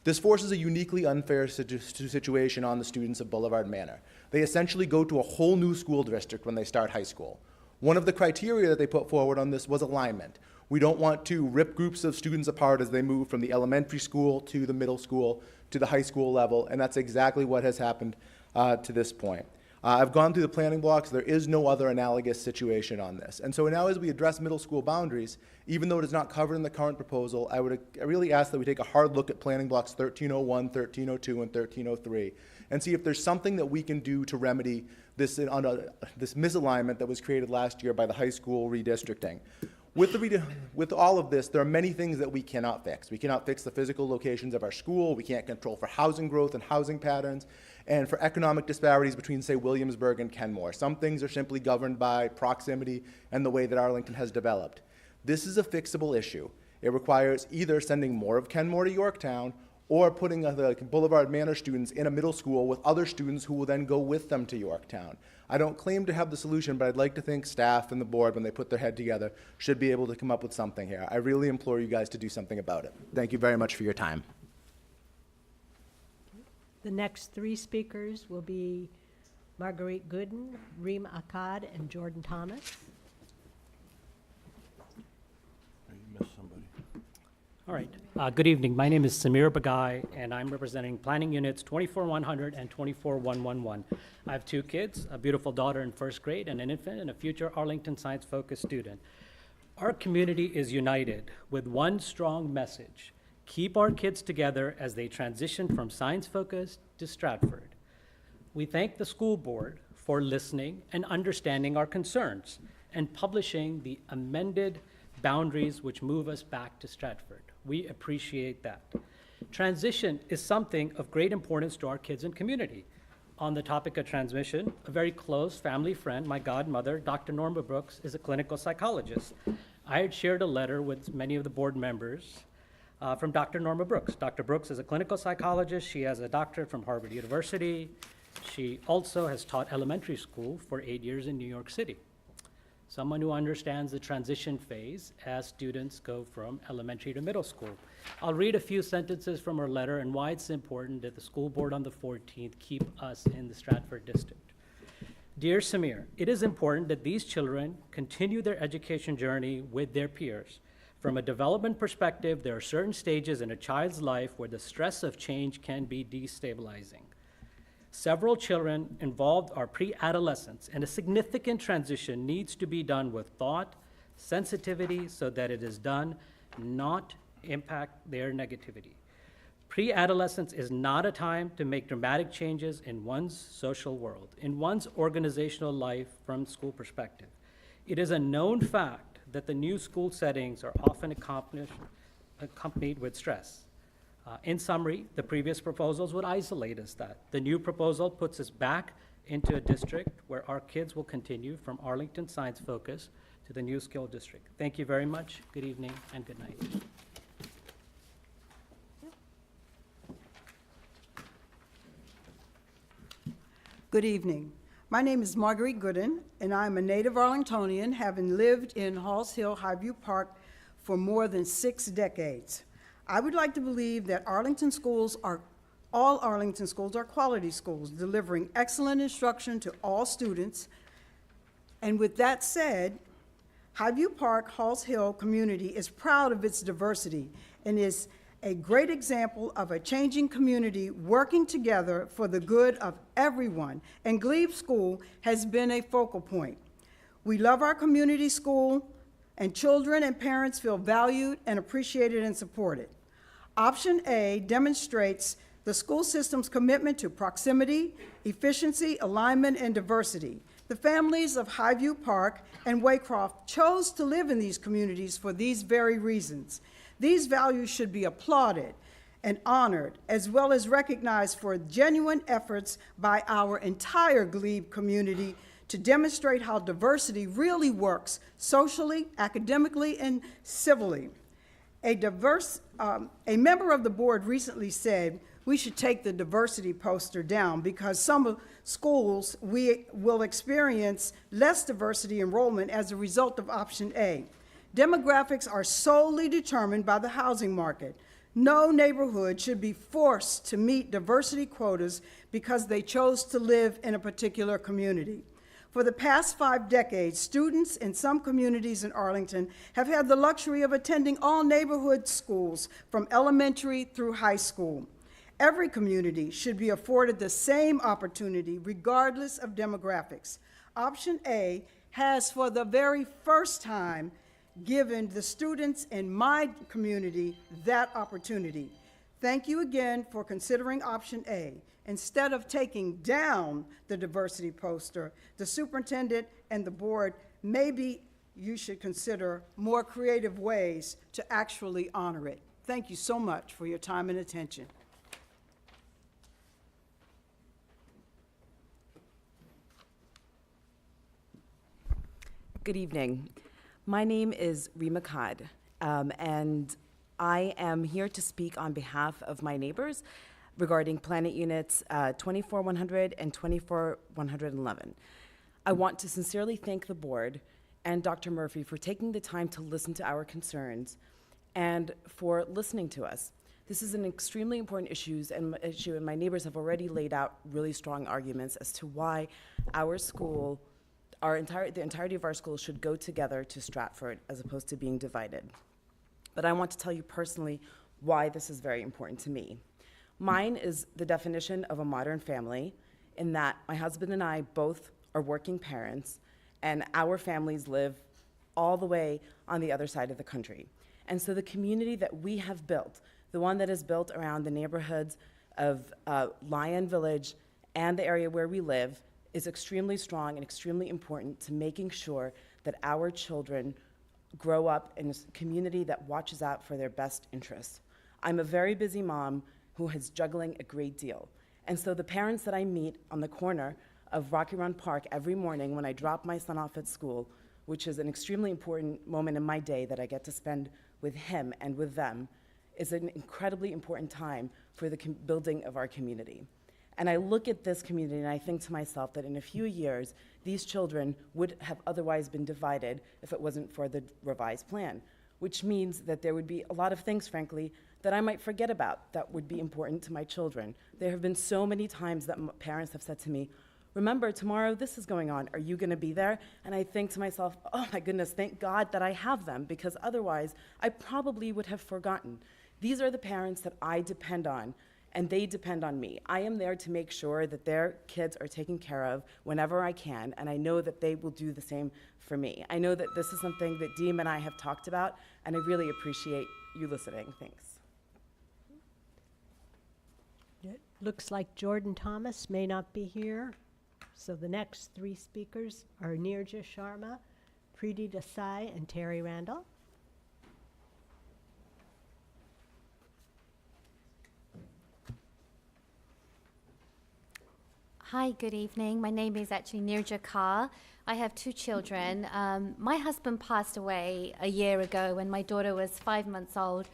This forces a uniquely unfair situation on the students of Boulevard Manor. They essentially go to a whole new school district when they start high school. One of the criteria that they put forward on this was alignment. We don't want to rip groups of students apart as they move from the elementary school to the middle school to the high school level, and that's exactly what has happened to this point. I've gone through the planning blocks. There is no other analogous situation on this. And so now as we address middle school boundaries, even though it is not covered in the current proposal, I really ask that we take a hard look at planning blocks 1301, 1302, and 1303 and see if there's something that we can do to remedy this misalignment that was created last year by the high school redistricting. With all of this, there are many things that we cannot fix. We cannot fix the physical locations of our school. We can't control for housing growth and housing patterns, and for economic disparities between, say, Williamsburg and Kenmore. Some things are simply governed by proximity and the way that Arlington has developed. This is a fixable issue. It requires either sending more of Kenmore to Yorktown or putting the Boulevard Manor students in a middle school with other students who will then go with them to Yorktown. I don't claim to have the solution, but I'd like to think staff and the board, when they put their head together, should be able to come up with something here. I really implore you guys to do something about it. Thank you very much for your time. The next three speakers will be Marguerite Gooden, Reem Akkad, and Jordan Thomas. All right. Good evening. My name is Samir Bagai, and I'm representing planning units 24100 and 24111. I have two kids, a beautiful daughter in first grade and an infant, and a future Arlington Science-focused student. Our community is united with one strong message: keep our kids together as they transition from science-focused to Stratford. We thank the school board for listening and understanding our concerns and publishing the amended boundaries which move us back to Stratford. We appreciate that. Transition is something of great importance to our kids and community. On the topic of transmission, a very close family friend, my godmother, Dr. Norma Brooks, is a clinical psychologist. I had shared a letter with many of the board members from Dr. Norma Brooks. Dr. Brooks is a clinical psychologist. She has a doctorate from Harvard University. She also has taught elementary school for 8 years in New York City. Someone who understands the transition phase as students go from elementary to middle school. I'll read a few sentences from her letter and why it's important that the school board on the 14th keep us in the Stratford district. Dear Samir, it is important that these children continue their education journey with their peers. From a development perspective, there are certain stages in a child's life where the stress of change can be destabilizing. Several children involved are pre-adolescents, and a significant transition needs to be done with thought, sensitivity, so that it is done not impact their negativity. Pre-adolescence is not a time to make dramatic changes in one's social world, in one's organizational life from school perspective. It is a known fact that the new school settings are often accompanied with stress. In summary, the previous proposals would isolate us that. The new proposal puts us back into a district where our kids will continue from Arlington Science Focus to the new skill district. Thank you very much. Good evening and good night. Good evening. My name is Marguerite Gooden, and I'm a native Arlingtonian, having lived in Halls Hill, Highview Park for more than 6 decades. I would like to believe that all Arlington schools are quality schools, delivering excellent instruction to all students. And with that said, Highview Park, Halls Hill community is proud of its diversity and is a great example of a changing community working together for the good of everyone, and Glebe School has been a focal point. We love our community school, and children and parents feel valued and appreciated and supported. Option A demonstrates the school system's commitment to proximity, efficiency, alignment, and diversity. The families of Highview Park and Waycroft chose to live in these communities for these very reasons. These values should be applauded and honored, as well as recognized for genuine efforts by our entire Glebe community to demonstrate how diversity really works socially, academically, and civilly. A member of the board recently said, we should take the diversity poster down, because some schools, we will experience less diversity enrollment as a result of option A. Demographics are solely determined by the housing market. No neighborhood should be forced to meet diversity quotas because they chose to live in a particular community. For the past 5 decades, students in some communities in Arlington have had the luxury of attending all neighborhood schools from elementary through high school. Every community should be afforded the same opportunity regardless of demographics. Option A has, for the very first time, given the students in my community that opportunity. Thank you again for considering option A. Instead of taking down the diversity poster, the superintendent and the board, maybe you should consider more creative ways to actually honor it. Thank you so much for your time and attention. Good evening. My name is Rima Khad, and I am here to speak on behalf of my neighbors regarding Planet Units 24100 and 24111. I want to sincerely thank the board and Dr. Murphy for taking the time to listen to our concerns and for listening to us. This is an extremely important issue, and my neighbors have already laid out really strong arguments as to why our school, the entirety of our school should go together to Stratford as opposed to being divided. But I want to tell you personally why this is very important to me. Mine is the definition of a modern family, in that my husband and I both are working parents, and our families live all the way on the other side of the country. And so the community that we have built, the one that is built around the neighborhoods of Lion Village and the area where we live, is extremely strong and extremely important to making sure that our children grow up in a community that watches out for their best interests. I'm a very busy mom who is juggling a great deal. And so the parents that I meet on the corner of Rocky Run Park every morning when I drop my son off at school, which is an extremely important moment in my day that I get to spend with him and with them, is an incredibly important time for the building of our community. And I look at this community and I think to myself that in a few years, these children would have otherwise been divided if it wasn't for the revised plan, which means that there would be a lot of things, frankly, that I might forget about that would be important to my children. There have been so many times that parents have said to me, remember, tomorrow this is going on. Are you going to be there? And I think to myself, oh my goodness, thank God that I have them, because otherwise I probably would have forgotten. These are the parents that I depend on, and they depend on me. I am there to make sure that their kids are taken care of whenever I can, and I know that they will do the same for me. I know that this is something that Deem and I have talked about, and I really appreciate you listening. Thanks. It looks like Jordan Thomas may not be here. So the next 3 speakers are Nirja Sharma, Preeti Desai, and Terry Randall. Hi, good evening. My name is actually Nirja Kaur. I have 2 children. My husband passed away a year ago when my daughter was 5 months old,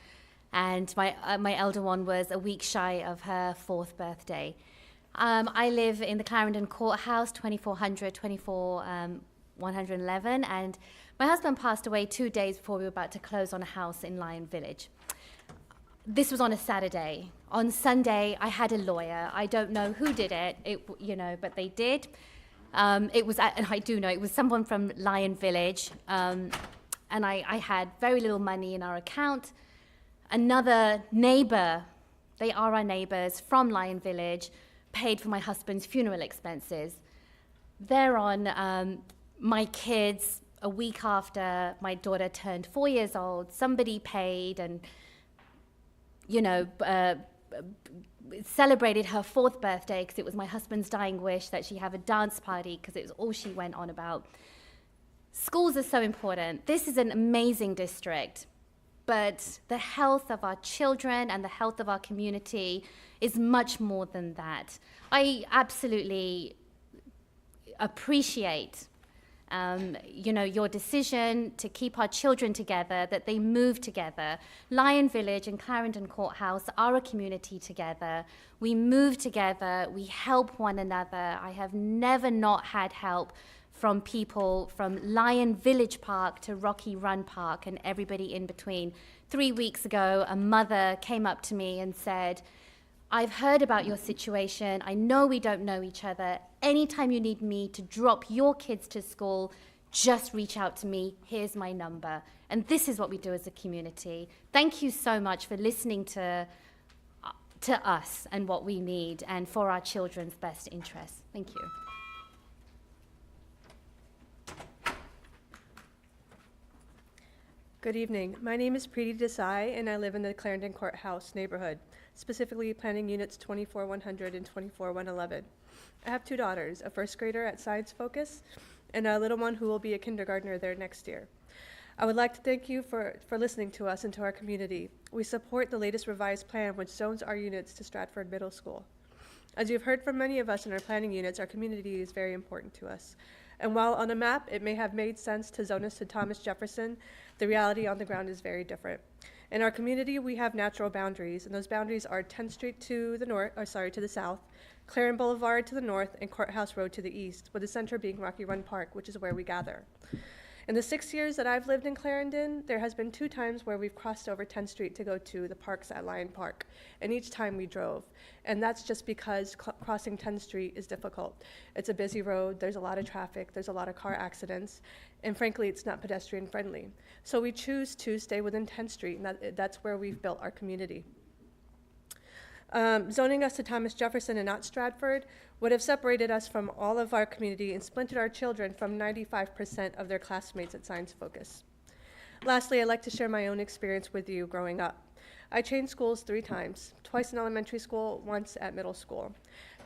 and my elder one was a week shy of her 4th birthday. I live in the Clarendon Courthouse, 2400, 111, and my husband passed away 2 days before we were about to close on a house in Lion Village. This was on a Saturday. On Sunday, I had a lawyer. I don't know who did it, but they did. And I do know, it was someone from Lion Village, and I had very little money in our account. Another neighbor, they are our neighbors from Lion Village, paid for my husband's funeral expenses. Thereon, my kids, a week after my daughter turned 4 years old, somebody paid and, celebrated her 4th birthday because it was my husband's dying wish that she have a dance party because it was all she went on about. Schools are so important. This is an amazing district, but the health of our children and the health of our community is much more than that. I absolutely appreciate Your decision to keep our children together, that they move together. Lion Village and Clarendon Courthouse are a community together. We move together, we help one another. I have never not had help from people from Lion Village Park to Rocky Run Park and everybody in between. 3 weeks ago, a mother came up to me and said, I've heard about your situation. I know we don't know each other. Anytime you need me to drop your kids to school, just reach out to me. Here's my number. And this is what we do as a community. Thank you so much for listening to us and what we need and for our children's best interests. Thank you. Good evening. My name is Preeti Desai, and I live in the Clarendon Courthouse neighborhood, specifically planning units 24100 and 24111. I have 2 daughters, a first grader at Science Focus and a little one who will be a kindergartner there next year. I would like to thank you for listening to us and to our community. We support the latest revised plan, which zones our units to Stratford Middle School. As you've heard from many of us in our planning units, our community is very important to us. And while on a map it may have made sense to zone us to Thomas Jefferson, the reality on the ground is very different. In our community, we have natural boundaries, and those boundaries are 10th Street to the south, Clarendon Boulevard to the north, and Courthouse Road to the east, with the center being Rocky Run Park, which is where we gather. In the 6 years that I've lived in Clarendon, there has been 2 times where we've crossed over 10th Street to go to the parks at Lion Park, and each time we drove. And that's just because crossing 10th Street is difficult. It's a busy road, there's a lot of traffic, there's a lot of car accidents, and frankly, it's not pedestrian friendly. So we choose to stay within 10th Street, and that's where we've built our community. Zoning us to Thomas Jefferson and not Stratford would have separated us from all of our community and splintered our children from 95% of their classmates at Science Focus. Lastly, I'd like to share my own experience with you growing up. I changed schools 3 times, twice in elementary school, once at middle school.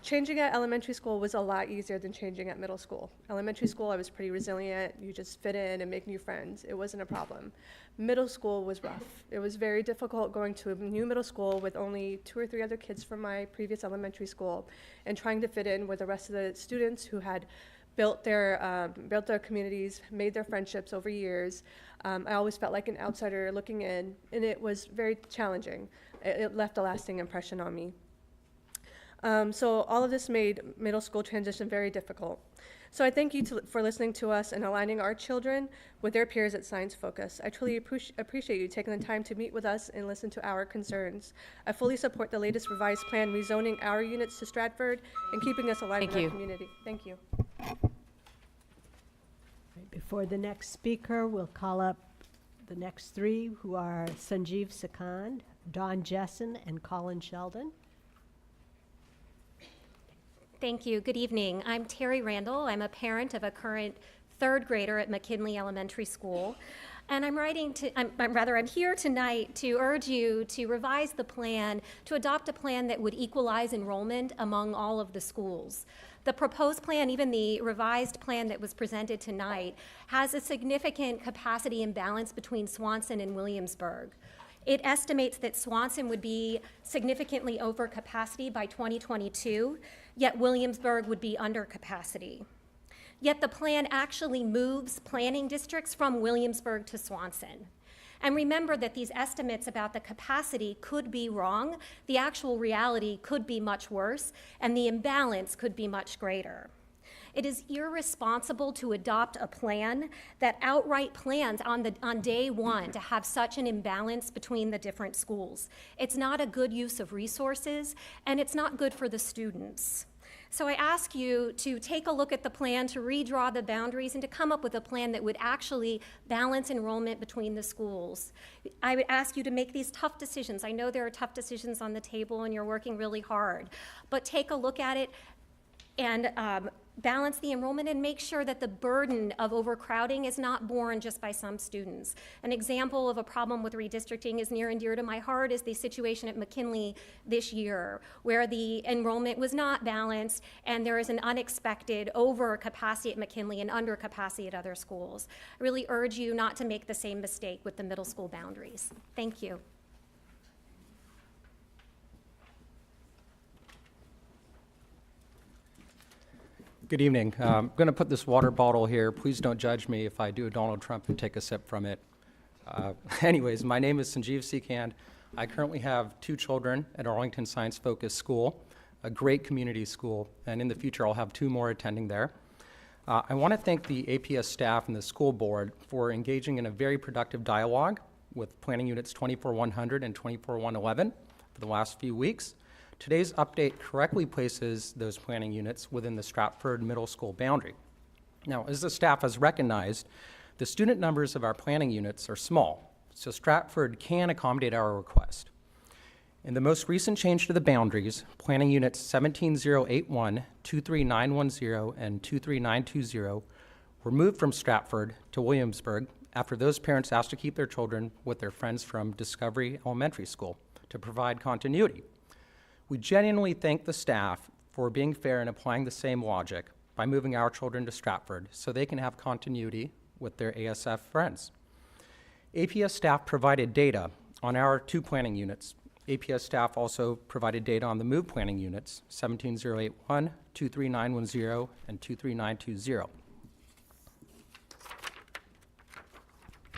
Changing at elementary school was a lot easier than changing at middle school. Elementary school, I was pretty resilient. You just fit in and make new friends. It wasn't a problem. Middle school was rough. It was very difficult going to a new middle school with only 2 or 3 other kids from my previous elementary school and trying to fit in with the rest of the students who had built their communities, made their friendships over years. I always felt like an outsider looking in, and it was very challenging. It left a lasting impression on me. So all of this made middle school transition very difficult. So I thank you for listening to us and aligning our children with their peers at Science Focus. I truly appreciate you taking the time to meet with us and listen to our concerns. I fully support the latest revised plan rezoning our units to Stratford and keeping us aligned with our community. Thank you. Before the next speaker, we'll call up the next 3, who are Sanjeev Sakand, Dawn Jessen, and Colin Sheldon. Thank you. Good evening. I'm Terry Randall. I'm a parent of a current 3rd grader at McKinley Elementary School. And I'm here tonight to urge you to revise the plan, to adopt a plan that would equalize enrollment among all of the schools. The proposed plan, even the revised plan that was presented tonight, has a significant capacity imbalance between Swanson and Williamsburg. It estimates that Swanson would be significantly over capacity by 2022, yet Williamsburg would be under capacity. Yet the plan actually moves planning districts from Williamsburg to Swanson. And remember that these estimates about the capacity could be wrong, the actual reality could be much worse, and the imbalance could be much greater. It is irresponsible to adopt a plan that outright plans on day 1 to have such an imbalance between the different schools. It's not a good use of resources, and it's not good for the students. So I ask you to take a look at the plan, to redraw the boundaries, and to come up with a plan that would actually balance enrollment between the schools. I would ask you to make these tough decisions. I know there are tough decisions on the table and you're working really hard, but take a look at it and balance the enrollment and make sure that the burden of overcrowding is not borne just by some students. An example of a problem with redistricting is near and dear to my heart is the situation at McKinley this year, where the enrollment was not balanced and there is an unexpected overcapacity at McKinley and undercapacity at other schools. I really urge you not to make the same mistake with the middle school boundaries. Thank you. Good evening. I'm going to put this water bottle here. Please don't judge me if I do a Donald Trump and take a sip from it. Anyways, my name is Sanjeev Sikand. I currently have 2 children at Arlington Science Focus School, a great community school, and in the future I'll have 2 more attending there. I want to thank the APS staff and the school board for engaging in a very productive dialogue with planning units 24-100 and 24-111 for the last few weeks. Today's update correctly places those planning units within the Stratford Middle School boundary. Now, as the staff has recognized, the student numbers of our planning units are small, so Stratford can accommodate our request. In the most recent change to the boundaries, planning units 17081, 23910, and 23920 were moved from Stratford to Williamsburg after those parents asked to keep their children with their friends from Discovery Elementary School to provide continuity. We genuinely thank the staff for being fair and applying the same logic by moving our children to Stratford so they can have continuity with their ASF friends. APS staff provided data on our 2 planning units. APS staff also provided data on the moved planning units, 17081, 23910, and 23920.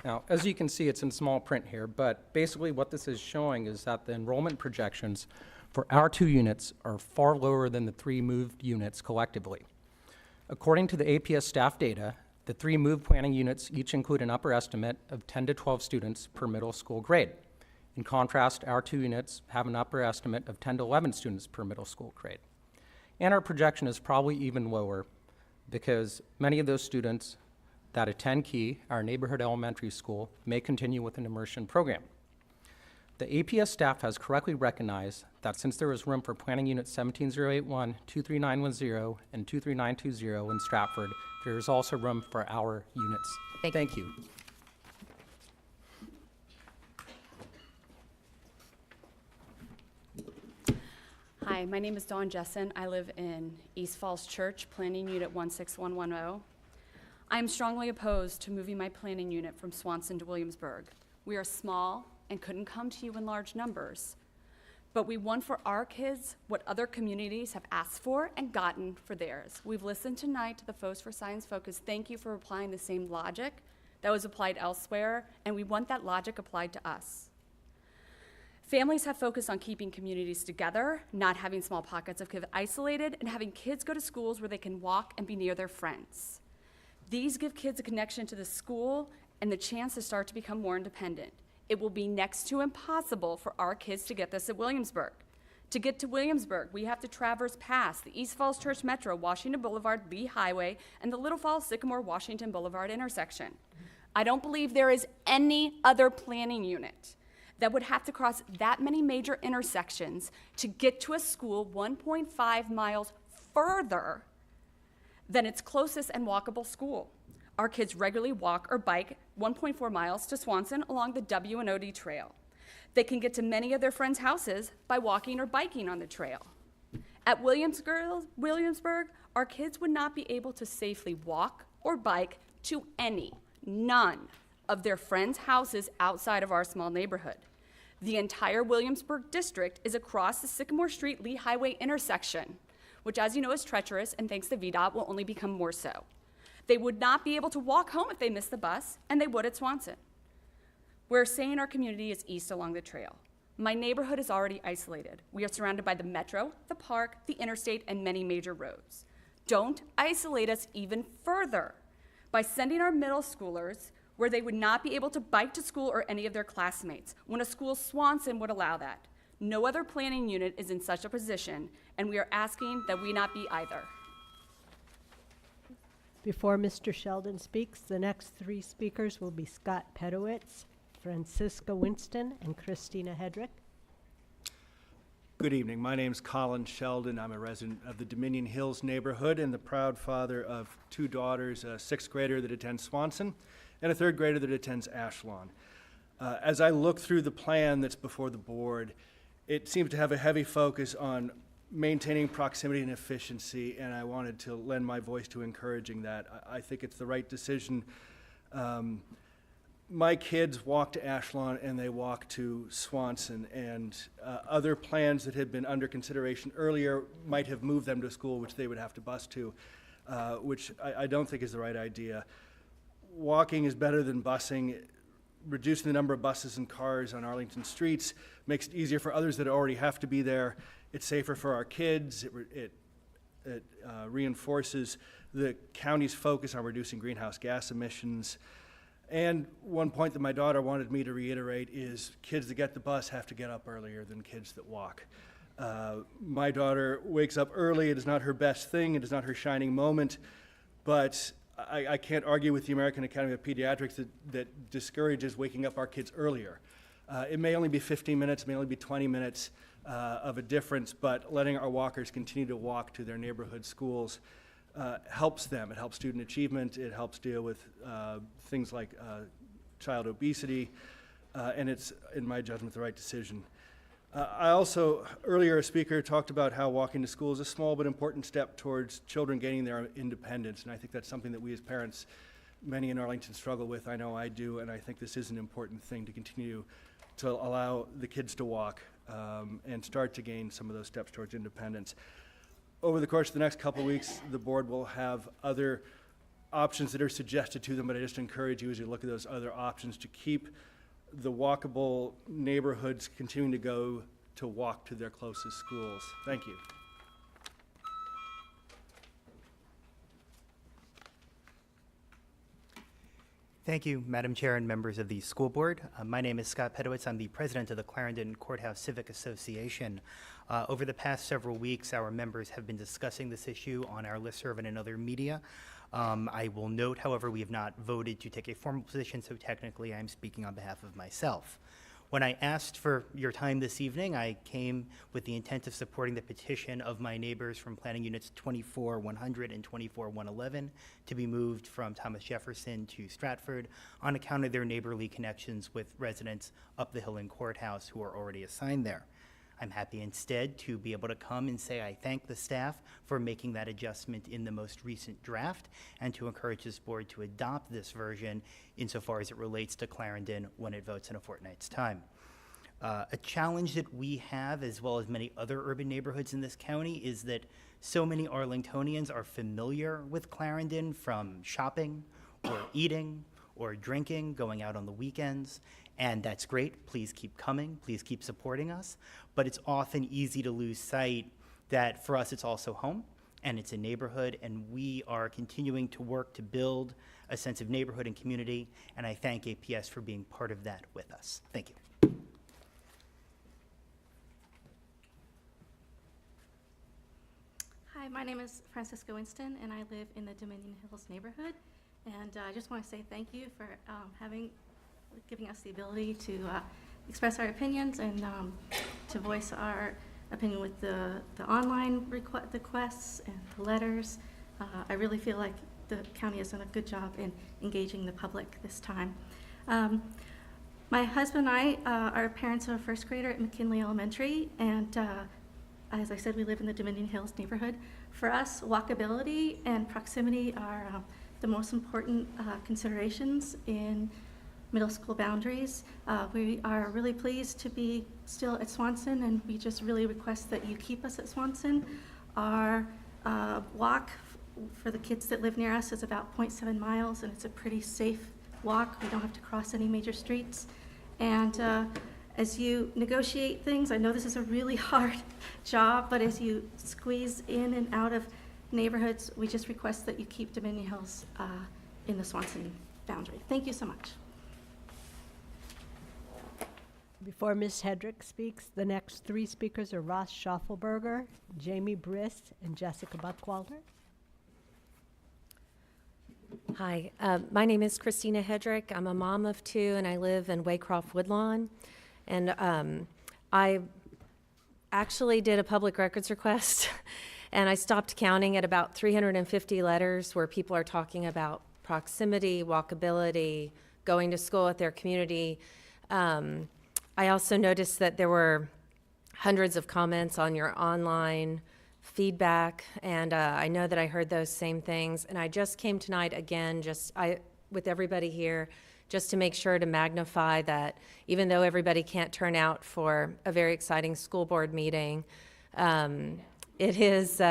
Now, as you can see, it's in small print here, but basically what this is showing is that the enrollment projections for our 2 units are far lower than the 3 moved units collectively. According to the APS staff data, the 3 moved planning units each include an upper estimate of 10 to 12 students per middle school grade. In contrast, our 2 units have an upper estimate of 10 to 11 students per middle school grade. And our projection is probably even lower because many of those students that attend Key, our neighborhood elementary school, may continue with an immersion program. The APS staff has correctly recognized that since there is room for planning units 17081, 23910, and 23920 in Stratford, there is also room for our units. Thank you. Hi, my name is Dawn Jessen. I live in East Falls Church, Planning Unit 16110. I am strongly opposed to moving my planning unit from Swanson to Williamsburg. We are small and couldn't come to you in large numbers, but we want for our kids what other communities have asked for and gotten for theirs. We've listened tonight to the folks for Science Focus. Thank you for applying the same logic that was applied elsewhere, and we want that logic applied to us. Families have focused on keeping communities together, not having small pockets of kids isolated, and having kids go to schools where they can walk and be near their friends. These give kids a connection to the school and the chance to start to become more independent. It will be next to impossible for our kids to get this at Williamsburg. To get to Williamsburg, we have to traverse past the East Falls Church Metro, Washington Boulevard, Lee Highway, and the Little Falls Sycamore, Washington Boulevard intersection. I don't believe there is any other planning unit that would have to cross that many major intersections to get to a school 1.5 miles further than its closest and walkable school. Our kids regularly walk or bike 1.4 miles to Swanson along the W&OD trail. They can get to many of their friends' houses by walking or biking on the trail. At Williamsburg, our kids would not be able to safely walk or bike to none of their friends' houses outside of our small neighborhood. The entire Williamsburg district is across the Sycamore Street Lee Highway intersection, which, as you know, is treacherous, and thanks to VDOT, will only become more so. They would not be able to walk home if they missed the bus, and they would at Swanson. We're saying our community is east along the trail. My neighborhood is already isolated. We are surrounded by the metro, the park, the interstate, and many major roads. Don't isolate us even further by sending our middle schoolers where they would not be able to bike to school or any of their classmates, when a school Swanson would allow that. No other planning unit is in such a position, and we are asking that we not be either. Before Mr. Sheldon speaks, the next 3 speakers will be Scott Pedowitz, Francisca Winston, and Christina Hedrick. Good evening. My name's Colin Sheldon. I'm a resident of the Dominion Hills neighborhood and the proud father of 2 daughters, a 6th grader that attends Swanson and a 3rd grader that attends Ashlon. As I look through the plan that's before the board, it seems to have a heavy focus on maintaining proximity and efficiency, and I wanted to lend my voice to encouraging that. I think it's the right decision. My kids walk to Ashlon and they walk to Swanson, and other plans that had been under consideration earlier might have moved them to school, which they would have to bus to. which I don't think is the right idea. Walking is better than busing. Reducing the number of buses and cars on Arlington streets makes it easier for others that already have to be there. It's safer for our kids. It reinforces the county's focus on reducing greenhouse gas emissions. And one point that my daughter wanted me to reiterate is kids that get the bus have to get up earlier than kids that walk. My daughter wakes up early. It is not her best thing. It is not her shining moment. But I can't argue with the American Academy of Pediatrics that discourages waking up our kids earlier. It may only be 15 minutes, it may only be 20 minutes of a difference, but letting our walkers continue to walk to their neighborhood schools helps them. It helps student achievement, it helps deal with things like child obesity, and it's, in my judgment, the right decision. I also, earlier a speaker talked about how walking to school is a small but important step towards children gaining their independence, and I think that's something that we as parents, many in Arlington, struggle with. I know I do, and I think this is an important thing to continue to allow the kids to walk and start to gain some of those steps towards independence. Over the course of the next couple of weeks, the board will have other options that are suggested to them, but I just encourage you as you look at those other options to keep the walkable neighborhoods continuing to go to walk to their closest schools. Thank you. Thank you, Madam Chair and members of the school board. My name is Scott Pedowitz. I'm the president of the Clarendon Courthouse Civic Association. Over the past several weeks, our members have been discussing this issue on our listserv and in other media. I will note, however, we have not voted to take a formal position, so technically I'm speaking on behalf of myself. When I asked for your time this evening, I came with the intent of supporting the petition of my neighbors from planning units 24-100 and 24-111 to be moved from Thomas Jefferson to Stratford on account of their neighborly connections with residents up the hill in Courthouse who are already assigned there. I'm happy instead to be able to come and say I thank the staff for making that adjustment in the most recent draft and to encourage this board to adopt this version insofar as it relates to Clarendon when it votes in a fortnight's time. A challenge that we have, as well as many other urban neighborhoods in this county, is that so many Arlingtonians are familiar with Clarendon from shopping or eating or drinking, going out on the weekends, and that's great. Please keep coming. Please keep supporting us. But it's often easy to lose sight that for us it's also home and it's a neighborhood, and we are continuing to work to build a sense of neighborhood and community, and I thank APS for being part of that with us. Thank you. Hi, my name is Francisca Winston, and I live in the Dominion Hills neighborhood. And I just want to say thank you for giving us the ability to express our opinions and to voice our opinion with the online requests and the letters. I really feel like the county has done a good job in engaging the public this time. My husband and I are parents of a first grader at McKinley Elementary, and as I said, we live in the Dominion Hills neighborhood. For us, walkability and proximity are the most important considerations in middle school boundaries. We are really pleased to be still at Swanson, and we just really request that you keep us at Swanson. Our walk for the kids that live near us is about 0.7 miles, and it's a pretty safe walk. We don't have to cross any major streets. And as you negotiate things, I know this is a really hard job, but as you squeeze in and out of neighborhoods, we just request that you keep Dominion Hills in the Swanson boundary. Thank you so much. Before Ms. Hedrick speaks, the next three speakers are Ross Schaffelberger, Jamie Briss, and Jessica Buckwalter. Hi, my name is Christina Hedrick. I'm a mom of two, and I live in Waycroft Woodlawn. And I actually did a public records request, and I stopped counting at about 350 letters where people are talking about proximity, walkability, going to school with their community. I also noticed that there were hundreds of comments on your online feedback, and I know that I heard those same things. And I just came tonight again, with everybody here, just to make sure to magnify that even though everybody can't turn out for a very exciting school board meeting, it is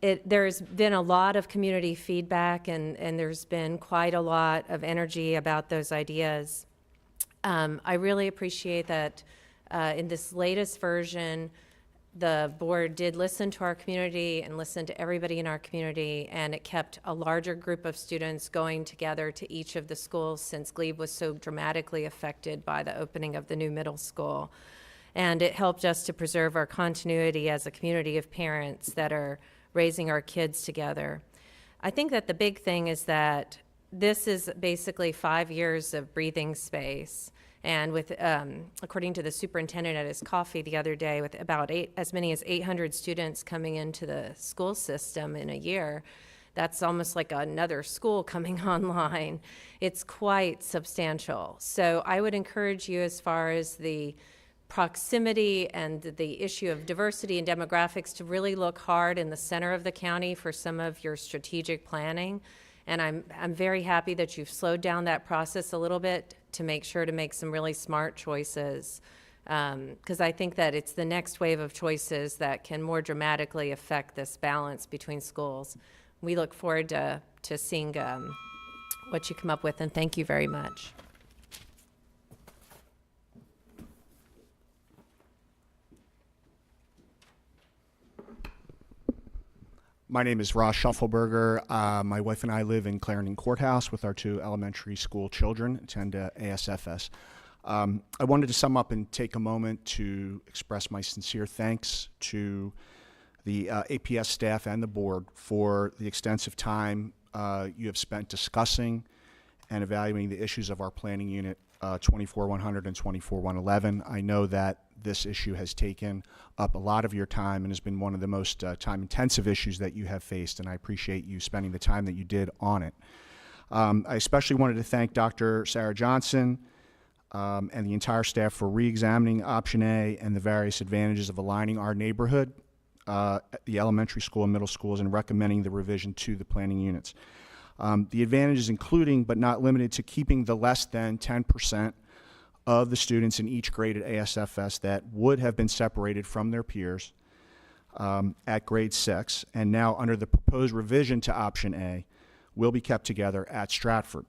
there's been a lot of community feedback, and there's been quite a lot of energy about those ideas. I really appreciate that in this latest version, the board did listen to our community and listen to everybody in our community, and it kept a larger group of students going together to each of the schools since Glebe was so dramatically affected by the opening of the new middle school. And it helped us to preserve our continuity as a community of parents that are raising our kids together. I think that the big thing is that this is basically 5 years of breathing space. And with, according to the superintendent at his coffee the other day, with about as many as 800 students coming into the school system in a year, that's almost like another school coming online. It's quite substantial. So I would encourage you, as far as the proximity and the issue of diversity and demographics, to really look hard in the center of the county for some of your strategic planning. And I'm very happy that you've slowed down that process a little bit to make sure to make some really smart choices, because I think that it's the next wave of choices that can more dramatically affect this balance between schools. We look forward to seeing what you come up with, and thank you very much. My name is Ross Schuffelberger. My wife and I live in Clarendon Courthouse with our 2 elementary school children, attend ASFS. I wanted to sum up and take a moment to express my sincere thanks to the APS staff and the board for the extensive time you have spent discussing and evaluating the issues of our planning unit 24-100 and 24-111. I know that this issue has taken up a lot of your time and has been one of the most time-intensive issues that you have faced, and I appreciate you spending the time that you did on it. I especially wanted to thank Dr. Sarah Johnson and the entire staff for re-examining Option A and the various advantages of aligning our neighborhood, the elementary school and middle schools, and recommending the revision to the planning units. The advantages including, but not limited to, keeping the less than 10% of the students in each grade at ASFS that would have been separated from their peers at grade 6, and now under the proposed revision to Option A, will be kept together at Stratford,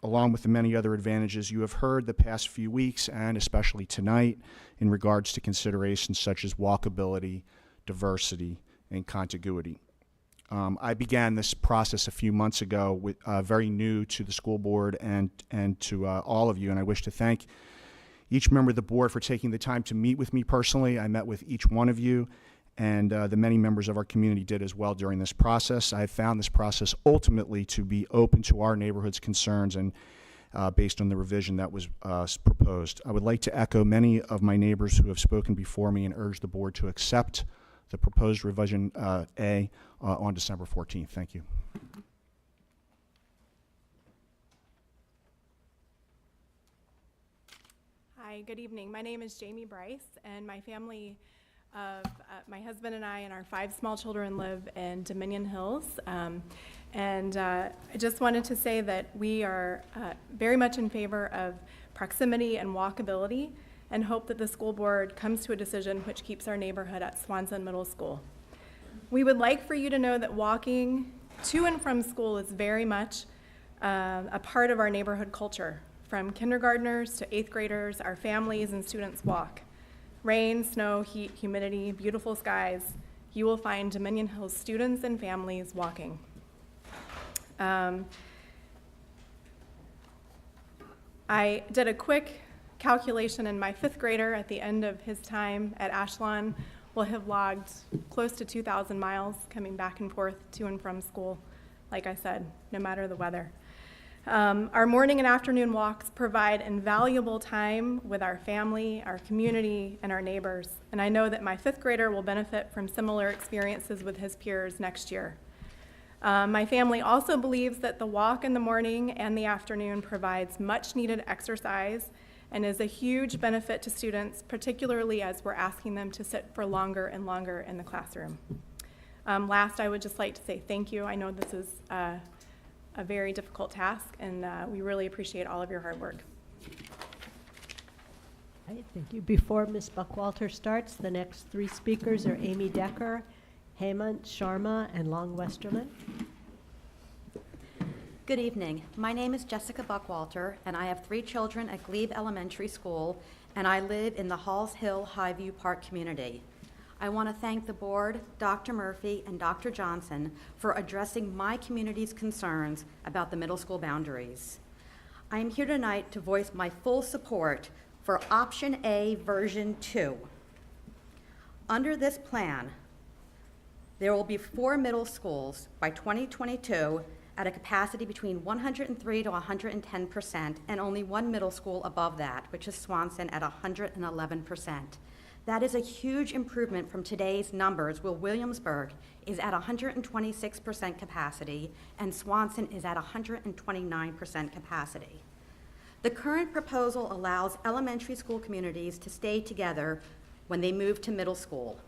along with the many other advantages you have heard the past few weeks, and especially tonight, in regards to considerations such as walkability, diversity, and contiguity. I began this process a few months ago, with, very new to the school board and to all of you, and I wish to thank each member of the board for taking the time to meet with me personally. I met with each one of you, and the many members of our community did as well during this process. I have found this process ultimately to be open to our neighborhood's concerns and based on the revision that was proposed. I would like to echo many of my neighbors who have spoken before me and urge the board to accept the proposed revision A on December 14th. Thank you. Hi, good evening. My name is Jamie Bryce, and my family of my husband and I and our 5 small children live in Dominion Hills. I just wanted to say that we are very much in favor of proximity and walkability, and hope that the school board comes to a decision which keeps our neighborhood at Swanson Middle School. We would like for you to know that walking to and from school is very much a part of our neighborhood culture. From kindergartners to 8th graders, our families and students walk. Rain, snow, heat, humidity, beautiful skies, you will find Dominion Hills students and families walking. I did a quick calculation, and my 5th grader at the end of his time at Ashlon will have logged close to 2,000 miles coming back and forth to and from school, like I said, no matter the weather. Our morning and afternoon walks provide invaluable time with our family, our community, and our neighbors, and I know that my 5th grader will benefit from similar experiences with his peers next year. My family also believes that the walk in the morning and the afternoon provides much needed exercise and is a huge benefit to students, particularly as we're asking them to sit for longer and longer in the classroom. Last, I would just like to say thank you. I know this is a very difficult task, and we really appreciate all of your hard work. Thank you. Before Ms. Buckwalter starts, the next 3 speakers are Amy Decker, Hemant Sharma and Long Westerland. Good evening. My name is Jessica Buckwalter, and I have 3 children at Glebe Elementary School, and I live in the Halls Hill Highview Park community. I want to thank the board, Dr. Murphy, and Dr. Johnson for addressing my community's concerns about the middle school boundaries. I am here tonight to voice my full support for Option A, Version 2. Under this plan, there will be 4 middle schools by 2022 at a capacity between 103 to 110%, and only 1 middle school above that, which is Swanson at 111%. That is a huge improvement from today's numbers, where Williamsburg is at 126% capacity and Swanson is at 129% capacity. The current proposal allows elementary school communities to stay together when they move to middle school.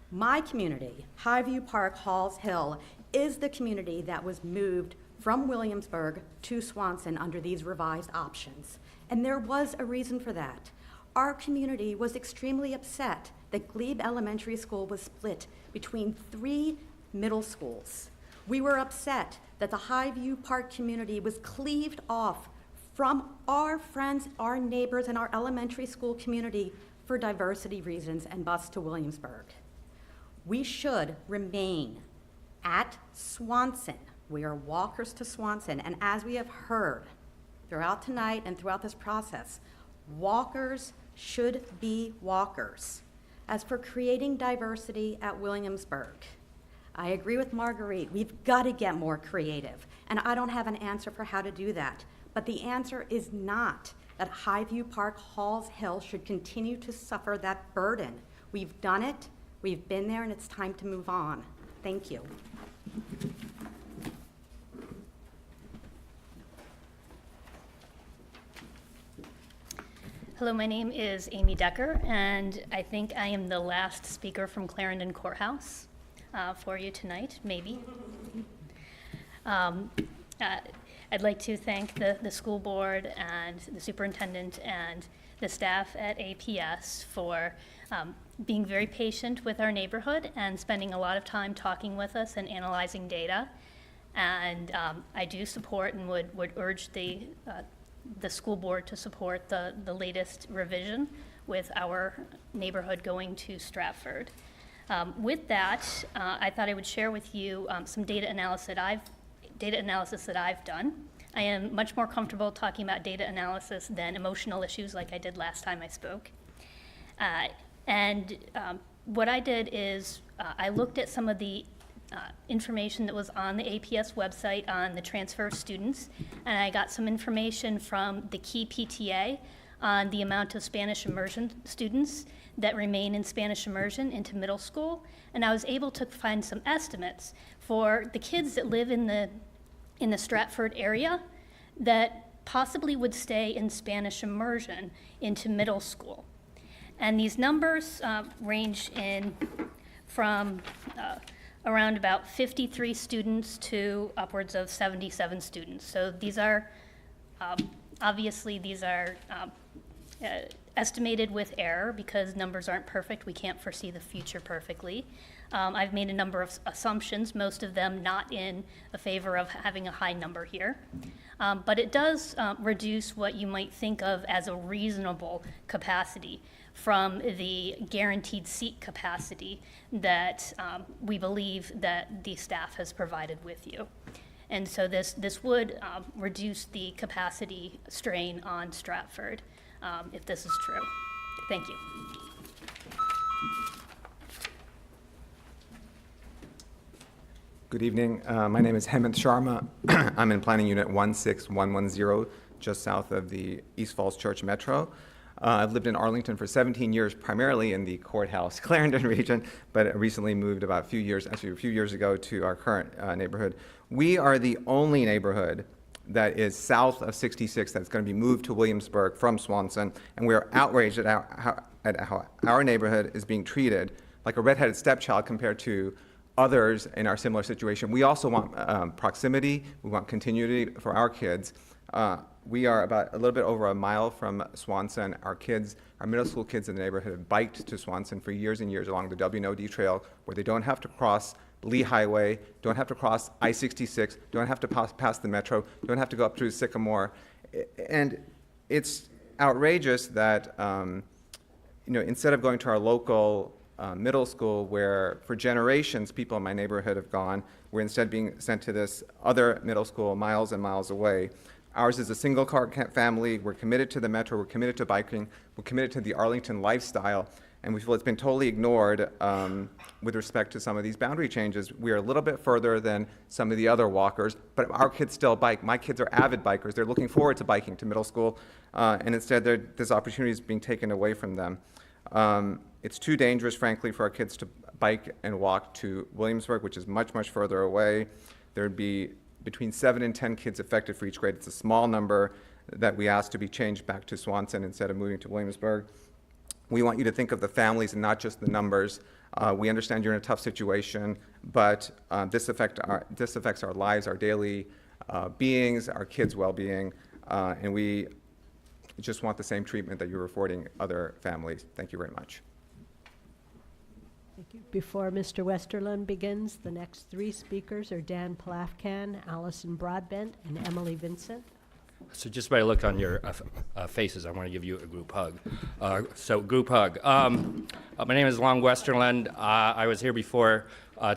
My community, Highview Park Halls Hill, is the community that was moved from Williamsburg to Swanson under these revised options. And there was a reason for that. Our community was extremely upset that Glebe Elementary School was split between 3 middle schools. We were upset that the Highview Park community was cleaved off from our friends, our neighbors, and our elementary school community for diversity reasons and bused to Williamsburg. We should remain at Swanson. We are walkers to Swanson, and as we have heard throughout tonight and throughout this process, walkers should be walkers. As for creating diversity at Williamsburg, I agree with Marguerite. We've got to get more creative, and I don't have an answer for how to do that. But the answer is not that Highview Park Halls Hill should continue to suffer that burden. We've done it. We've been there, and it's time to move on. Thank you. Hello, my name is Amy Decker, and I think I am the last speaker from Clarendon Courthouse for you tonight, maybe. I'd like to thank the school board and the superintendent and the staff at APS for being very patient with our neighborhood and spending a lot of time talking with us and analyzing data. And I do support and would urge the school board to support the latest revision with our neighborhood going to Stratford. With that, I thought I would share with you some data analysis that I've done. I am much more comfortable talking about data analysis than emotional issues like I did last time I spoke. What I did is I looked at some of the information that was on the APS website on the transfer of students, and I got some information from the Key PTA on the amount of Spanish immersion students that remain in Spanish immersion into middle school, and I was able to find some estimates for the kids that live in the Stratford area that possibly would stay in Spanish immersion into middle school. And these numbers range from around about 53 students to upwards of 77 students. So these are, obviously these are estimated with error because numbers aren't perfect. We can't foresee the future perfectly. I've made a number of assumptions, most of them not in the favor of having a high number here. But it does reduce what you might think of as a reasonable capacity from the guaranteed seat capacity that we believe that the staff has provided with you. And so this would reduce the capacity strain on Stratford if this is true. Thank you. Good evening. My name is Hemant Sharma. I'm in Planning Unit 16110, just south of the East Falls Church Metro. I've lived in Arlington for 17 years, primarily in the courthouse Clarendon region, but recently moved a few years ago to our current neighborhood. We are the only neighborhood that is south of 66 that's going to be moved to Williamsburg from Swanson, and we are outraged at how our neighborhood is being treated like a redheaded stepchild compared to others in our similar situation. We also want proximity. We want continuity for our kids. We are about a little bit over a mile from Swanson. Our middle school kids in the neighborhood have biked to Swanson for years and years along the W&OD trail, where they don't have to cross Lee Highway, don't have to cross I-66, don't have to pass the metro, don't have to go up to Sycamore. And it's outrageous that, instead of going to our local middle school, where for generations people in my neighborhood have gone, we're instead being sent to this other middle school miles and miles away. Ours is a single-car family. We're committed to the metro. We're committed to biking. We're committed to the Arlington lifestyle. And we feel it's been totally ignored with respect to some of these boundary changes. We are a little bit further than some of the other walkers, but our kids still bike. My kids are avid bikers. They're looking forward to biking to middle school, and instead this opportunity is being taken away from them. It's too dangerous, frankly, for our kids to bike and walk to Williamsburg, which is much, much further away. There'd be between 7 and 10 kids affected for each grade. It's a small number that we asked to be changed back to Swanson instead of moving to Williamsburg. We want you to think of the families and not just the numbers. We understand you're in a tough situation, but this affects our lives, our daily beings, our kids' well-being, and we just want the same treatment that you're affording other families. Thank you very much. Thank you. Before Mr. Westerlund begins, the next three speakers are Dan Plafkan, Allison Broadbent, and Emily Vincent. So just by the look on your faces, I want to give you a group hug. So group hug. My name is Lon Westerlund. I was here before.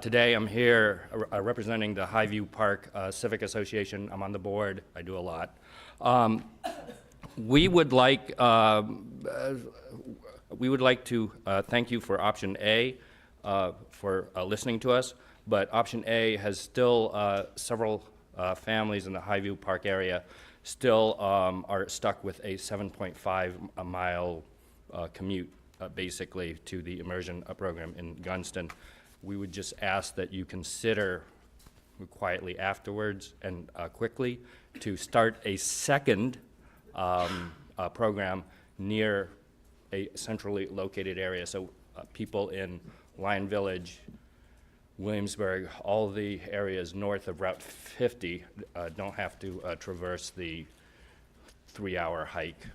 Today I'm here representing the Highview Park Civic Association. I'm on the board. I do a lot. We would like to thank you for option A, for listening to us, but option A has still several families in the Highview Park area still are stuck with a 7.5 mile commute, basically, to the immersion program in Gunston. We would just ask that you consider quietly afterwards and quickly to start a second program near a centrally located area. So people in Lion Village, Williamsburg, all the areas north of Route 50 don't have to traverse the 3-hour hike,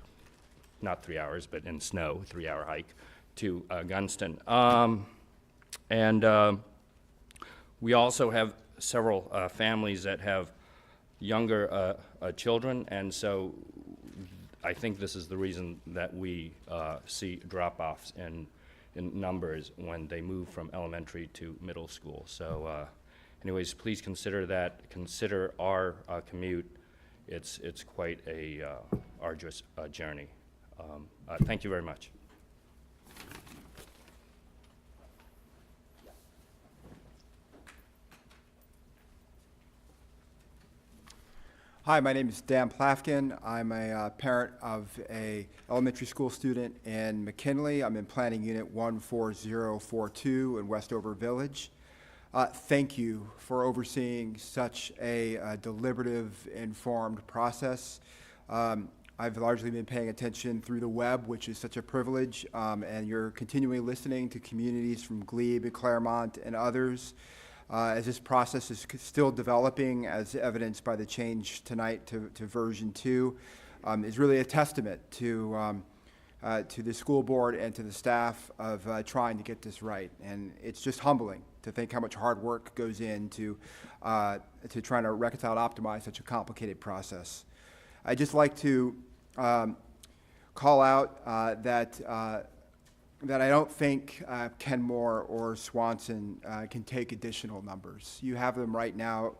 not 3 hours, but in snow, 3-hour hike to Gunston. We also have several families that have younger children, and so I think this is the reason that we see drop-offs in numbers when they move from elementary to middle school. So anyways, please consider that. Consider our commute. It's quite a arduous journey. Thank you very much. Hi, my name is Dan Plafkin. I'm a parent of a elementary school student in McKinley. I'm in Planning Unit 14042 in Westover Village. Thank you for overseeing such a deliberative, informed process. I've largely been paying attention through the web, which is such a privilege, and you're continually listening to communities from Glebe and Claremont and others. As this process is still developing, as evidenced by the change tonight to version 2, is really a testament to the school board and to the staff of trying to get this right. And it's just humbling to think how much hard work goes into trying to reconcile and optimize such a complicated process. I'd just like to call out that I don't think Kenmore or Swanson can take additional numbers. You have them right now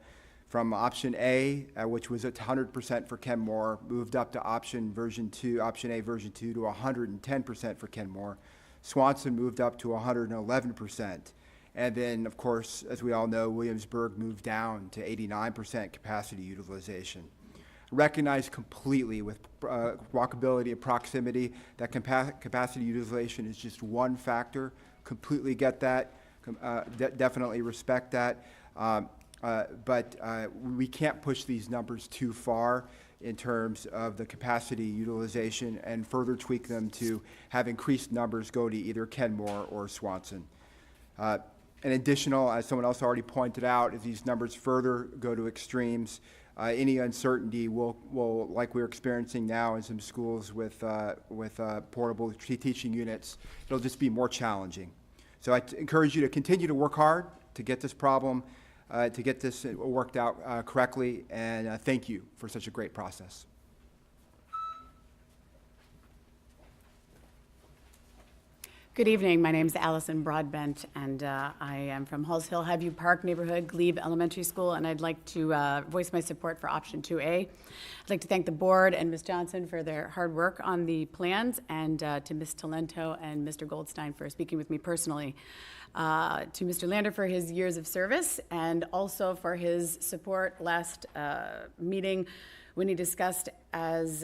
from option A, which was at 100% for Kenmore, moved up to option A version 2 to 110% for Kenmore. Swanson moved up to 111%. And then, of course, as we all know, Williamsburg moved down to 89% capacity utilization. Recognize completely with walkability and proximity that capacity utilization is just one factor. Completely get that. Definitely respect that. But we can't push these numbers too far in terms of the capacity utilization and further tweak them to have increased numbers go to either Kenmore or Swanson. And additional, as someone else already pointed out, if these numbers further go to extremes, any uncertainty will, like we're experiencing now in some schools with portable teaching units, it'll just be more challenging. So I encourage you to continue to work hard to get this problem, to get this worked out correctly, and thank you for such a great process. Good evening. My name is Allison Broadbent, and I am from Halls Hill Highview Park neighborhood, Glebe Elementary School, and I'd like to voice my support for option 2A. I'd like to thank the board and Ms. Johnson for their hard work on the plans, and to Ms. Talento and Mr. Goldstein for speaking with me personally. To Mr. Lander for his years of service, and also for his support last meeting when he discussed, as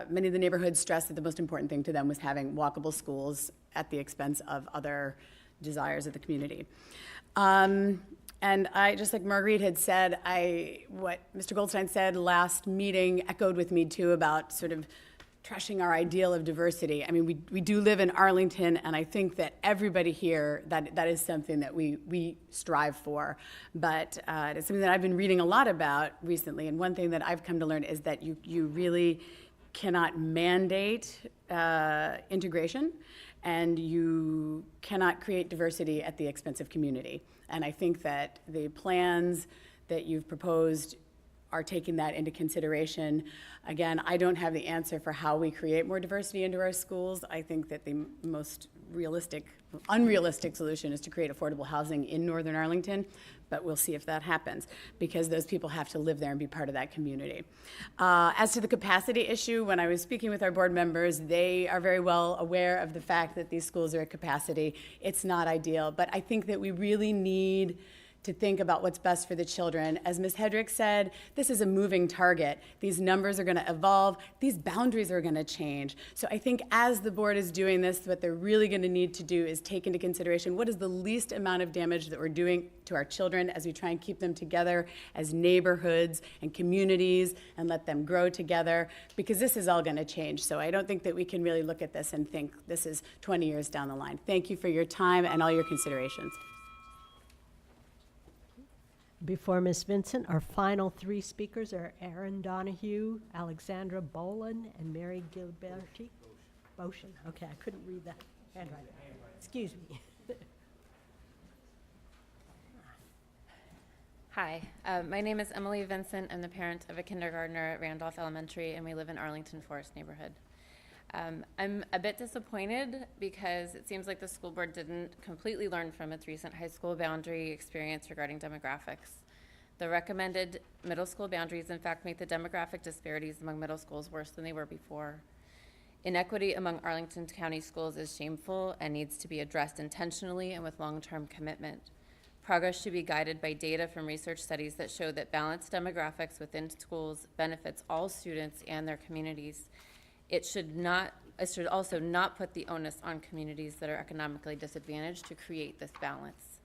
many of the neighborhoods stressed that the most important thing to them was having walkable schools at the expense of other desires of the community. And I, just like Marguerite had said, what Mr. Goldstein said last meeting echoed with me too about sort of trashing our ideal of diversity. I mean, we do live in Arlington, and I think that everybody here, that is something that we strive for. But it's something that I've been reading a lot about recently, and one thing that I've come to learn is that you really cannot mandate integration, and you cannot create diversity at the expense of community. And I think that the plans that you've proposed are taking that into consideration. Again, I don't have the answer for how we create more diversity into our schools. I think that the most unrealistic solution is to create affordable housing in Northern Arlington, but we'll see if that happens, because those people have to live there and be part of that community. As to the capacity issue, when I was speaking with our board members, they are very well aware of the fact that these schools are at capacity. It's not ideal, but I think that we really need to think about what's best for the children. As Ms. Hedrick said, this is a moving target. These numbers are going to evolve. These boundaries are going to change. So I think as the board is doing this, what they're really going to need to do is take into consideration what is the least amount of damage that we're doing to our children as we try and keep them together as neighborhoods and communities and let them grow together, because this is all going to change. So I don't think that we can really look at this and think this is 20 years down the line. Thank you for your time and all your considerations. Before Ms. Vincent, our final three speakers are Aaron Donahue, Alexandra Boland, and Mary Gilberti. Boshin. Okay, I couldn't read that handwriting. Excuse me. Hi, my name is Emily Vincent. I'm the parent of a kindergartner at Randolph Elementary, and we live in Arlington Forest neighborhood. I'm a bit disappointed because it seems like the school board didn't completely learn from its recent high school boundary experience regarding demographics. The recommended middle school boundaries, in fact, make the demographic disparities among middle schools worse than they were before. Inequity among Arlington County schools is shameful and needs to be addressed intentionally and with long-term commitment. Progress should be guided by data from research studies that show that balanced demographics within schools benefits all students and their communities. It should also not put the onus on communities that are economically disadvantaged to create this balance.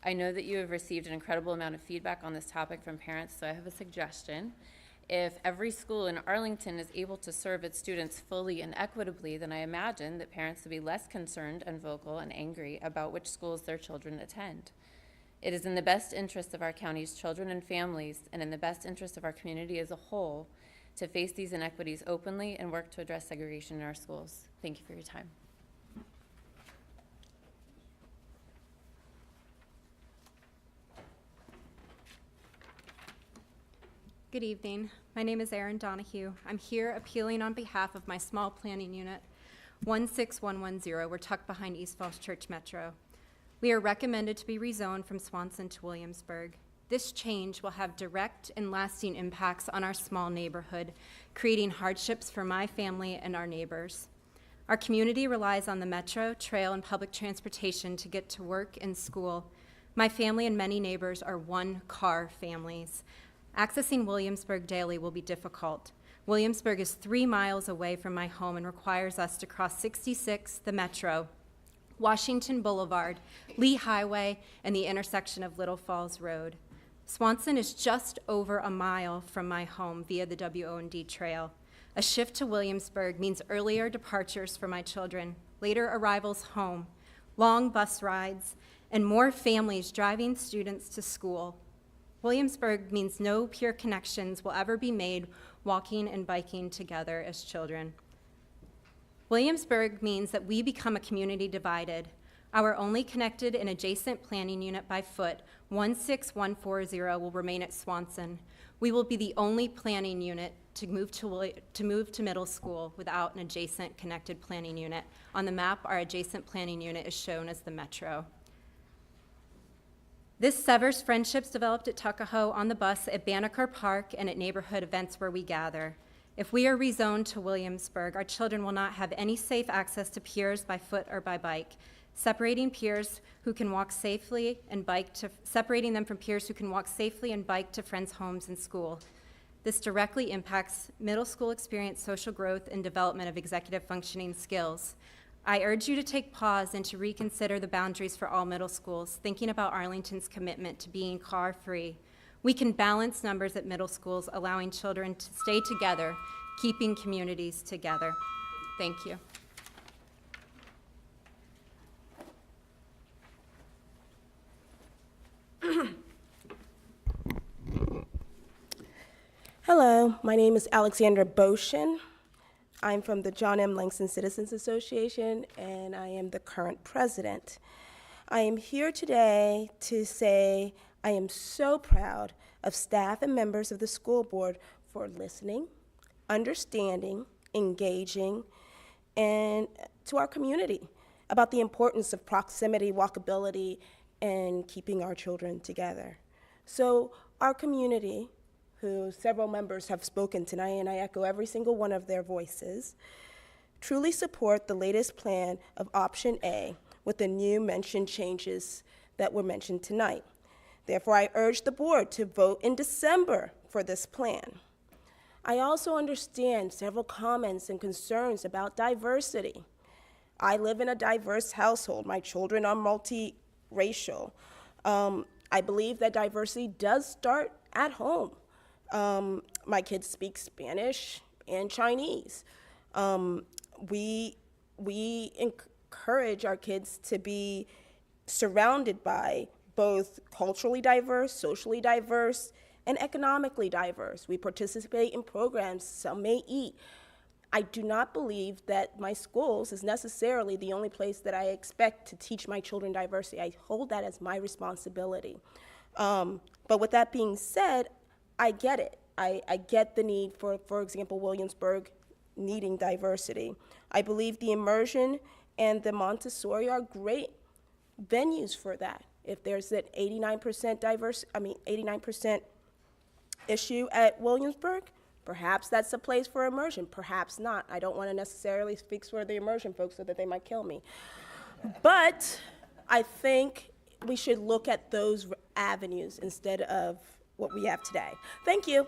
I know that you have received an incredible amount of feedback on this topic from parents, so I have a suggestion. If every school in Arlington is able to serve its students fully and equitably, then I imagine that parents would be less concerned and vocal and angry about which schools their children attend. It is in the best interest of our county's children and families, and in the best interest of our community as a whole, to face these inequities openly and work to address segregation in our schools. Thank you for your time. Good evening. My name is Erin Donahue. I'm here appealing on behalf of my small planning unit, 16110. We're tucked behind East Falls Church Metro. We are recommended to be rezoned from Swanson to Williamsburg. This change will have direct and lasting impacts on our small neighborhood, creating hardships for my family and our neighbors. Our community relies on the metro, trail, and public transportation to get to work and school. My family and many neighbors are one-car families. Accessing Williamsburg daily will be difficult. Williamsburg is 3 miles away from my home and requires us to cross 66, the metro, Washington Boulevard, Lee Highway, and the intersection of Little Falls Road. Swanson is just over a mile from my home via the WO&D trail. A shift to Williamsburg means earlier departures for my children, later arrivals home, long bus rides, and more families driving students to school. Williamsburg means no peer connections will ever be made walking and biking together as children. Williamsburg means that we become a community divided. Our only connected and adjacent planning unit by foot, 16140, will remain at Swanson. We will be the only planning unit to move to middle school without an adjacent connected planning unit. On the map, our adjacent planning unit is shown as the Metro. This severs friendships developed at Tuckahoe, on the bus, at Banneker Park, and at neighborhood events where we gather. If we are rezoned to Williamsburg, our children will not have any safe access to peers by foot or by bike, separating peers who can walk safely and separating them from peers who can walk safely and bike to friends' homes and school. This directly impacts middle school experience, social growth, and development of executive functioning skills. I urge you to take pause and to reconsider the boundaries for all middle schools, thinking about Arlington's commitment to being car-free. We can balance numbers at middle schools, allowing children to stay together, keeping communities together. Thank you. Hello, my name is Alexandra Boshin. I'm from the John M. Langston Citizens Association, and I am the current president. I am here today to say I am so proud of staff and members of the school board for listening, understanding, engaging, and to our community about the importance of proximity, walkability, and keeping our children together. So our community, who several members have spoken tonight, and I echo every single one of their voices, truly support the latest plan of option A with the new mentioned changes that were mentioned tonight. Therefore, I urge the board to vote in December for this plan. I also understand several comments and concerns about diversity. I live in a diverse household. My children are multiracial. I believe that diversity does start at home. My kids speak Spanish and Chinese. We encourage our kids to be surrounded by both culturally diverse, socially diverse, and economically diverse. We participate in programs, some may eat. I do not believe that my schools is necessarily the only place that I expect to teach my children diversity. I hold that as my responsibility. But with that being said, I get it. I get the need for example, Williamsburg needing diversity. I believe the immersion and the Montessori are great venues for that. If there's an 89% issue at Williamsburg, perhaps that's a place for immersion, perhaps not. I don't want to necessarily speak for the immersion folks so that they might kill me. But I think we should look at those avenues instead of what we have today. Thank you.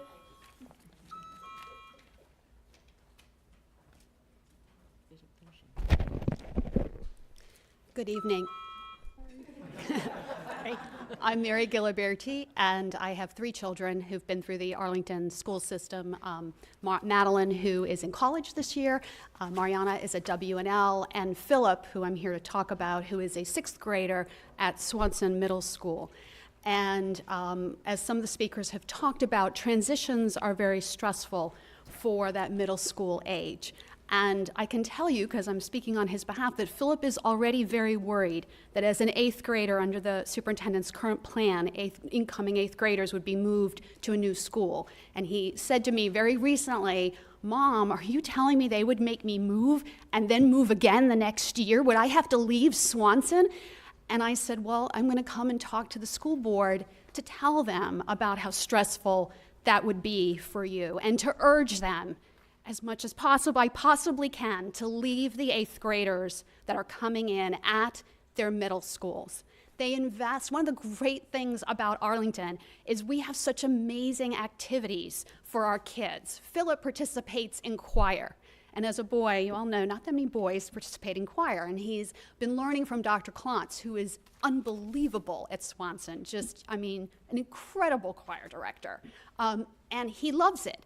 Good evening. I'm Mary Giliberti, and I have 3 children who've been through the Arlington school system. Madeline, who is in college this year, Mariana is at W&L, and Philip, who I'm here to talk about, who is a 6th grader at Swanson Middle School. And as some of the speakers have talked about, transitions are very stressful for that middle school age. And I can tell you, because I'm speaking on his behalf, that Philip is already very worried that as an 8th grader under the superintendent's current plan, incoming 8th graders would be moved to a new school. And he said to me very recently, "Mom, are you telling me they would make me move and then move again the next year? Would I have to leave Swanson?" And I said, well, I'm going to come and talk to the school board to tell them about how stressful that would be for you and to urge them as much as possible, I possibly can, to leave the 8th graders that are coming in at their middle schools. They invest. One of the great things about Arlington is we have such amazing activities for our kids. Philip participates in choir. And as a boy, you all know, not that many boys participate in choir. And he's been learning from Dr. Klontz, who is unbelievable at Swanson. Just, I mean, an incredible choir director. And he loves it.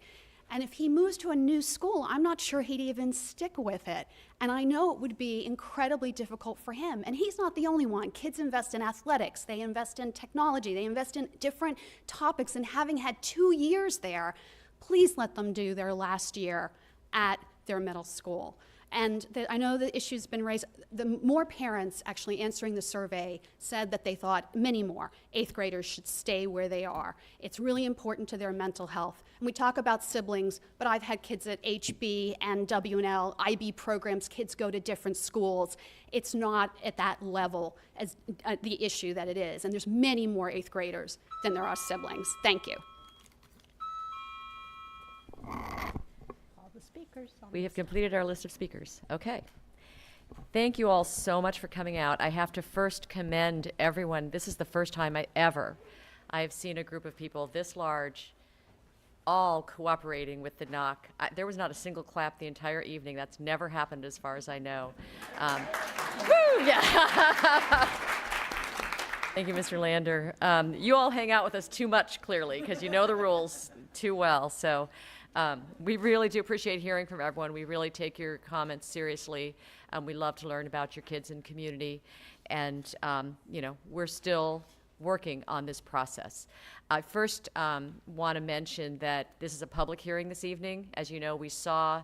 And if he moves to a new school, I'm not sure he'd even stick with it. And I know it would be incredibly difficult for him. And he's not the only one. Kids invest in athletics, they invest in technology, they invest in different topics. And having had 2 years there, please let them do their last year at their middle school. And I know the issue's been raised. The more parents actually answering the survey said that they thought many more 8th graders should stay where they are. It's really important to their mental health. And we talk about siblings, but I've had kids at HB and WNL, IB programs, kids go to different schools. It's not at that level as the issue that it is. And there's many more 8th graders than there are siblings. Thank you. We have completed our list of speakers. Okay. Thank you all so much for coming out. I have to first commend everyone. This is the first time I've seen a group of people this large all cooperating with the knock. There was not a single clap the entire evening. That's never happened as far as I know. Woo! Yeah. Thank you, Mr. Lander. You all hang out with us too much, clearly, because you know the rules too well. So we really do appreciate hearing from everyone. We really take your comments seriously. We love to learn about your kids and community. And, you know, we're still working on this process. I first want to mention that this is a public hearing this evening. As you know, we saw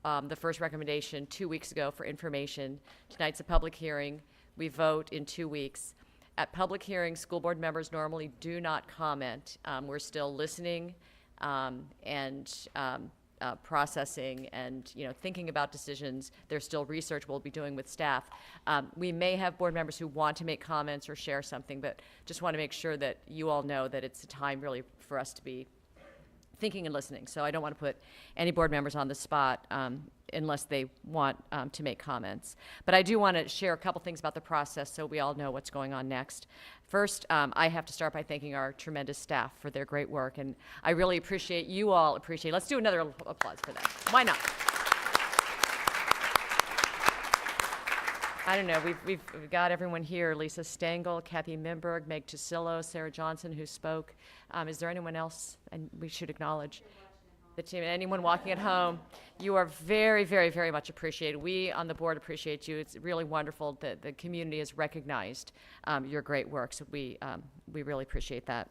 the first recommendation 2 weeks ago for information. Tonight's a public hearing. We vote in 2 weeks. At public hearings, school board members normally do not comment. We're still listening and processing and, you know, thinking about decisions. There's still research we'll be doing with staff. We may have board members who want to make comments or share something, but just want to make sure that you all know that it's a time really for us to be thinking and listening. So I don't want to put any board members on the spot unless they want to make comments. But I do want to share a couple things about the process so we all know what's going on next. First, I have to start by thanking our tremendous staff for their great work, and I really appreciate you all appreciate. Let's do another applause for them. Why not? I don't know, we've got everyone here, Lisa Stengel, Kathy Minberg, Meg Tusillo, Sarah Johnson, who spoke. Is there anyone else and we should acknowledge? The team, anyone walking at home, you are very, very, very much appreciated. We on the board appreciate you. It's really wonderful that the community has recognized your great work, so we really appreciate that.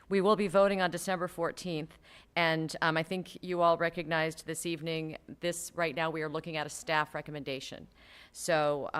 We will be voting on December 14th, and I think you all recognized this evening, right now we are looking at a staff recommendation. So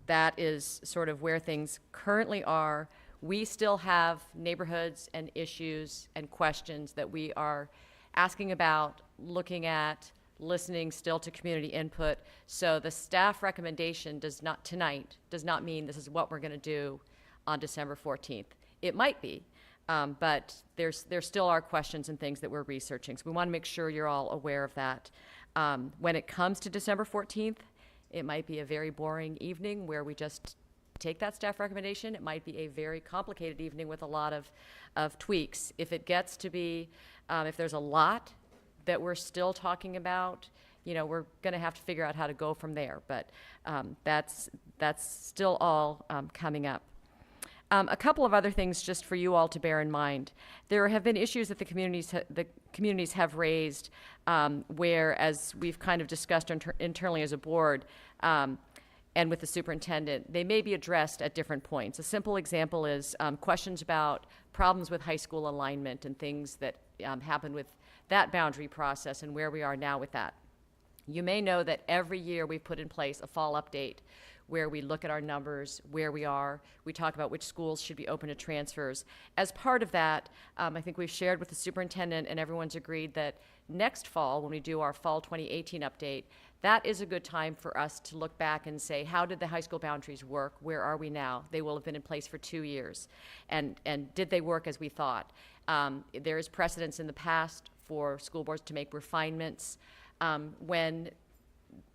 that is sort of where things currently are. We still have neighborhoods and issues and questions that we are asking about, looking at, listening still to community input. So the staff recommendation tonight does not mean this is what we're going to do on December 14th. It might be, but there still are questions and things that we're researching. So we want to make sure you're all aware of that. When it comes to December 14th, it might be a very boring evening where we just take that staff recommendation. It might be a very complicated evening with a lot of tweaks. If it gets to be, if there's a lot that we're still talking about, you know, we're going to have to figure out how to go from there. But that's still all coming up. A couple of other things just for you all to bear in mind. There have been issues that the communities have raised where, as we've kind of discussed internally as a board, and with the superintendent, they may be addressed at different points. A simple example is questions about problems with high school alignment and things that happen with that boundary process and where we are now with that. You may know that every year we've put in place a fall update where we look at our numbers, where we are. We talk about which schools should be open to transfers. As part of that, I think we've shared with the superintendent and everyone's agreed that next fall, when we do our fall 2018 update, that is a good time for us to look back and say, how did the high school boundaries work? Where are we now? They will have been in place for 2 years. And did they work as we thought? There is precedence in the past for school boards to make refinements when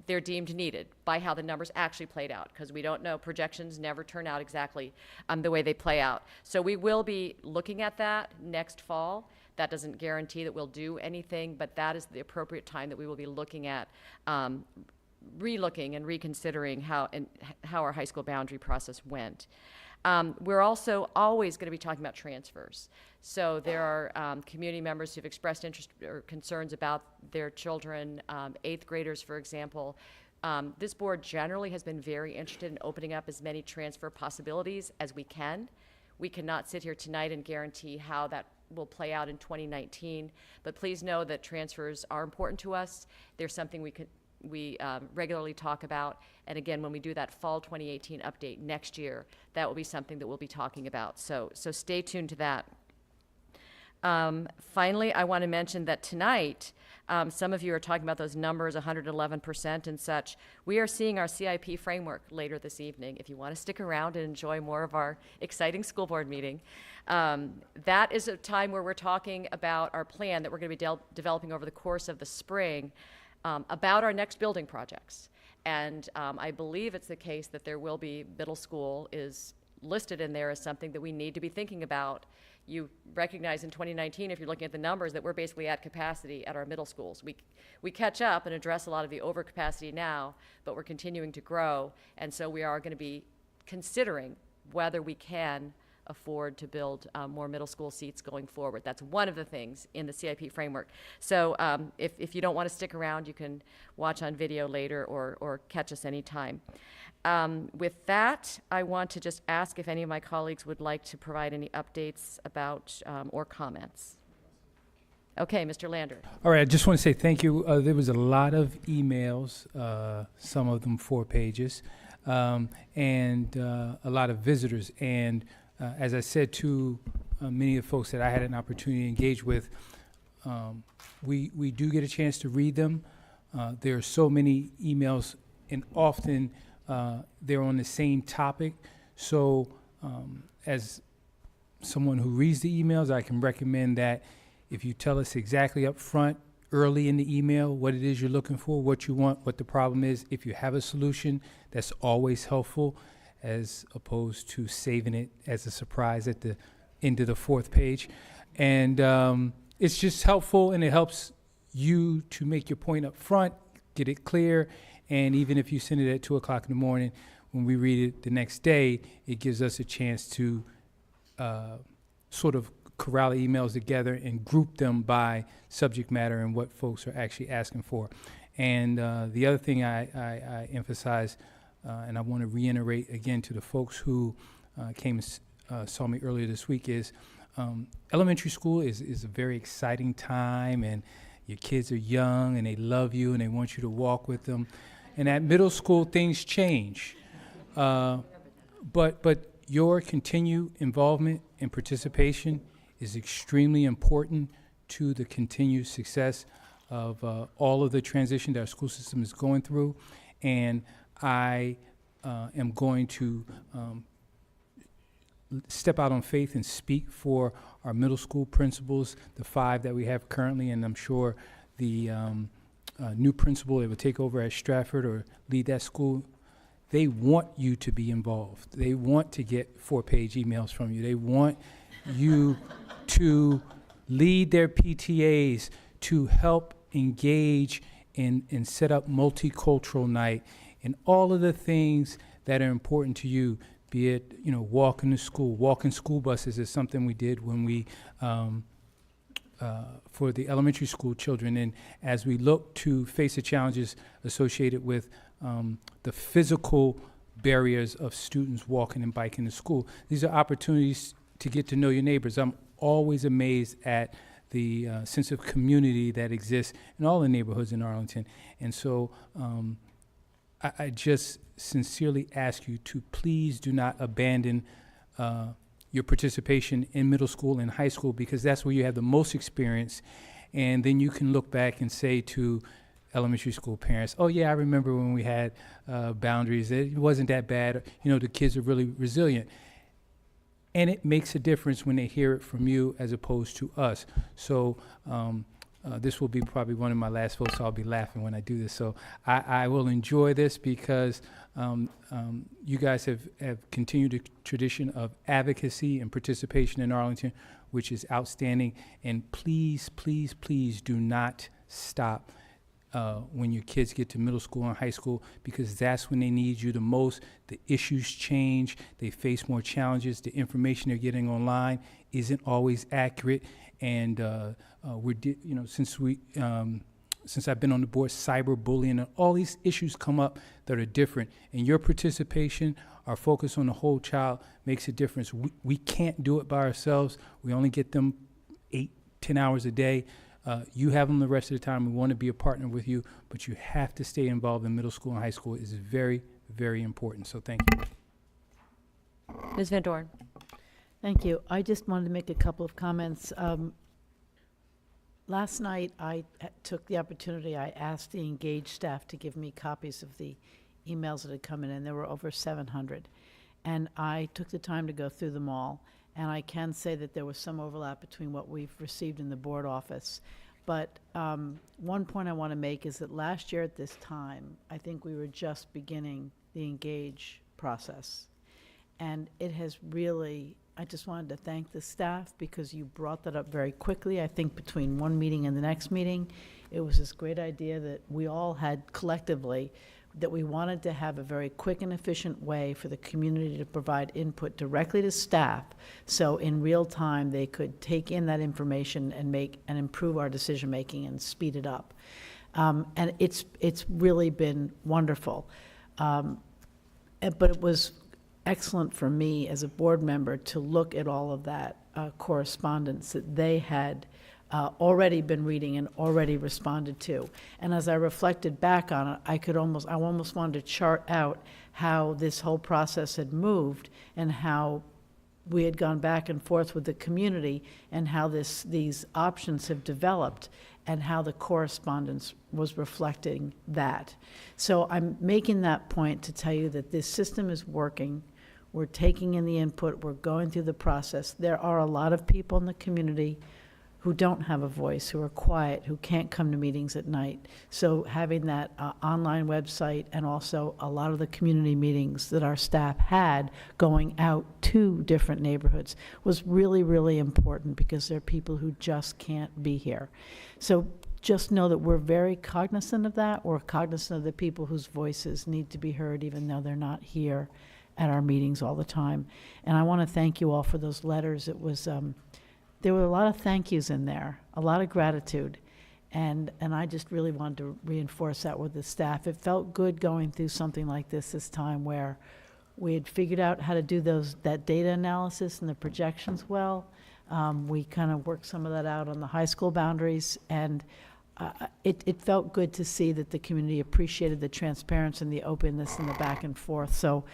they're deemed needed by how the numbers actually played out, because we don't know, projections never turn out exactly the way they play out. So we will be looking at that next fall. That doesn't guarantee that we'll do anything, but that is the appropriate time that we will be looking at relooking and reconsidering how our high school boundary process went. We're also always going to be talking about transfers. So there are community members who've expressed interest or concerns about their children, 8th graders, for example. This board generally has been very interested in opening up as many transfer possibilities as we can. We cannot sit here tonight and guarantee how that will play out in 2019, but please know that transfers are important to us. They're something we regularly talk about, and again, when we do that fall 2018 update next year, that will be something that we'll be talking about. So stay tuned to that. Finally, I want to mention that tonight, some of you are talking about those numbers, 111% and such. We are seeing our CIP framework later this evening. If you want to stick around and enjoy more of our exciting school board meeting, that is a time where we're talking about our plan that we're going to be developing over the course of the spring about our next building projects. And I believe it's the case that there will be middle school is listed in there as something that we need to be thinking about. You recognize in 2019, if you're looking at the numbers, that we're basically at capacity at our middle schools. We catch up and address a lot of the overcapacity now, but we're continuing to grow, and so we are going to be considering whether we can afford to build more middle school seats going forward. That's one of the things in the CIP framework. So if you don't want to stick around, you can watch on video later or catch us anytime. With that, I want to just ask if any of my colleagues would like to provide any updates about or comments. Okay, Mr. Lander. All right, I just want to say thank you. There was a lot of emails, some of them 4 pages, and a lot of visitors. And as I said to many of the folks that I had an opportunity to engage with, we do get a chance to read them. There are so many emails, and often they're on the same topic. So as someone who reads the emails, I can recommend that if you tell us exactly up front, early in the email, what it is you're looking for, what you want, what the problem is, if you have a solution, that's always helpful, as opposed to saving it as a surprise at the end of the 4th page. And it's just helpful, and it helps you to make your point up front, get it clear. And even if you send it at 2 o'clock in the morning, when we read it the next day, it gives us a chance to sort of corral the emails together and group them by subject matter and what folks are actually asking for. And the other thing I emphasize, and I want to reiterate again to the folks who came and saw me earlier this week, is elementary school is a very exciting time, and your kids are young and they love you and they want you to walk with them. And at middle school, things change. But your continued involvement and participation is extremely important to the continued success of all of the transition that our school system is going through. And I am going to step out on faith and speak for our middle school principals, the 5 that we have currently, and I'm sure the new principal that will take over at Stratford or lead that school. They want you to be involved. They want to get 4-page emails from you. They want you to lead their PTAs, to help engage and set up multicultural night and all of the things that are important to you, be it, walking to school. Walking school buses is something we did when we, for the elementary school children. And as we look to face the challenges associated with the physical barriers of students walking and biking to school, these are opportunities to get to know your neighbors. I'm always amazed at the sense of community that exists in all the neighborhoods in Arlington. And so I just sincerely ask you to please do not abandon your participation in middle school and high school, because that's where you have the most experience. And then you can look back and say to elementary school parents, oh yeah, I remember when we had boundaries. It wasn't that bad. The kids are really resilient. And it makes a difference when they hear it from you as opposed to us. So this will be probably one of my last votes, so I'll be laughing when I do this. So I will enjoy this because you guys have continued a tradition of advocacy and participation in Arlington, which is outstanding. And please, please, please do not stop. when your kids get to middle school and high school, because that's when they need you the most. The issues change, they face more challenges, the information they're getting online isn't always accurate, and since I've been on the board, cyberbullying and all these issues come up that are different, and your participation, our focus on the whole child makes a difference. We can't do it by ourselves. We only get them 8-10 hours a day. You have them the rest of the time. We want to be a partner with you, but you have to stay involved in middle school and high school. It's very, very important. So thank you. Ms. Van Doren. Thank you. I just wanted to make a couple of comments. Last night, I took the opportunity, I asked the Engage staff to give me copies of the emails that had come in, and there were over 700. And I took the time to go through them all. And I can say that there was some overlap between what we've received in the board office. But one point I want to make is that last year at this time, I think we were just beginning the Engage process. And it has really, I just wanted to thank the staff because you brought that up very quickly. I think between one meeting and the next meeting, it was this great idea that we all had collectively, that we wanted to have a very quick and efficient way for the community to provide input directly to staff, so in real time they could take in that information and make and improve our decision making and speed it up. And it's really been wonderful. But it was excellent for me as a board member to look at all of that correspondence that they had already been reading and already responded to. And as I reflected back on it, I almost wanted to chart out how this whole process had moved and how we had gone back and forth with the community and how these options have developed and how the correspondence was reflecting that. So I'm making that point to tell you that this system is working. We're taking in the input. We're going through the process. There are a lot of people in the community who don't have a voice, who are quiet, who can't come to meetings at night. So having that online website and also a lot of the community meetings that our staff had going out to different neighborhoods was really, really important because there are people who just can't be here. So just know that we're very cognizant of that. We're cognizant of the people whose voices need to be heard even though they're not here at our meetings all the time. And I want to thank you all for those letters. It was, there were a lot of thank yous in there, a lot of gratitude, and I just really wanted to reinforce that with the staff. It felt good going through something like this time where we had figured out how to do that data analysis and the projections well. We kind of worked some of that out on the high school boundaries, and it felt good to see that the community appreciated the transparency and the openness and the back and forth. So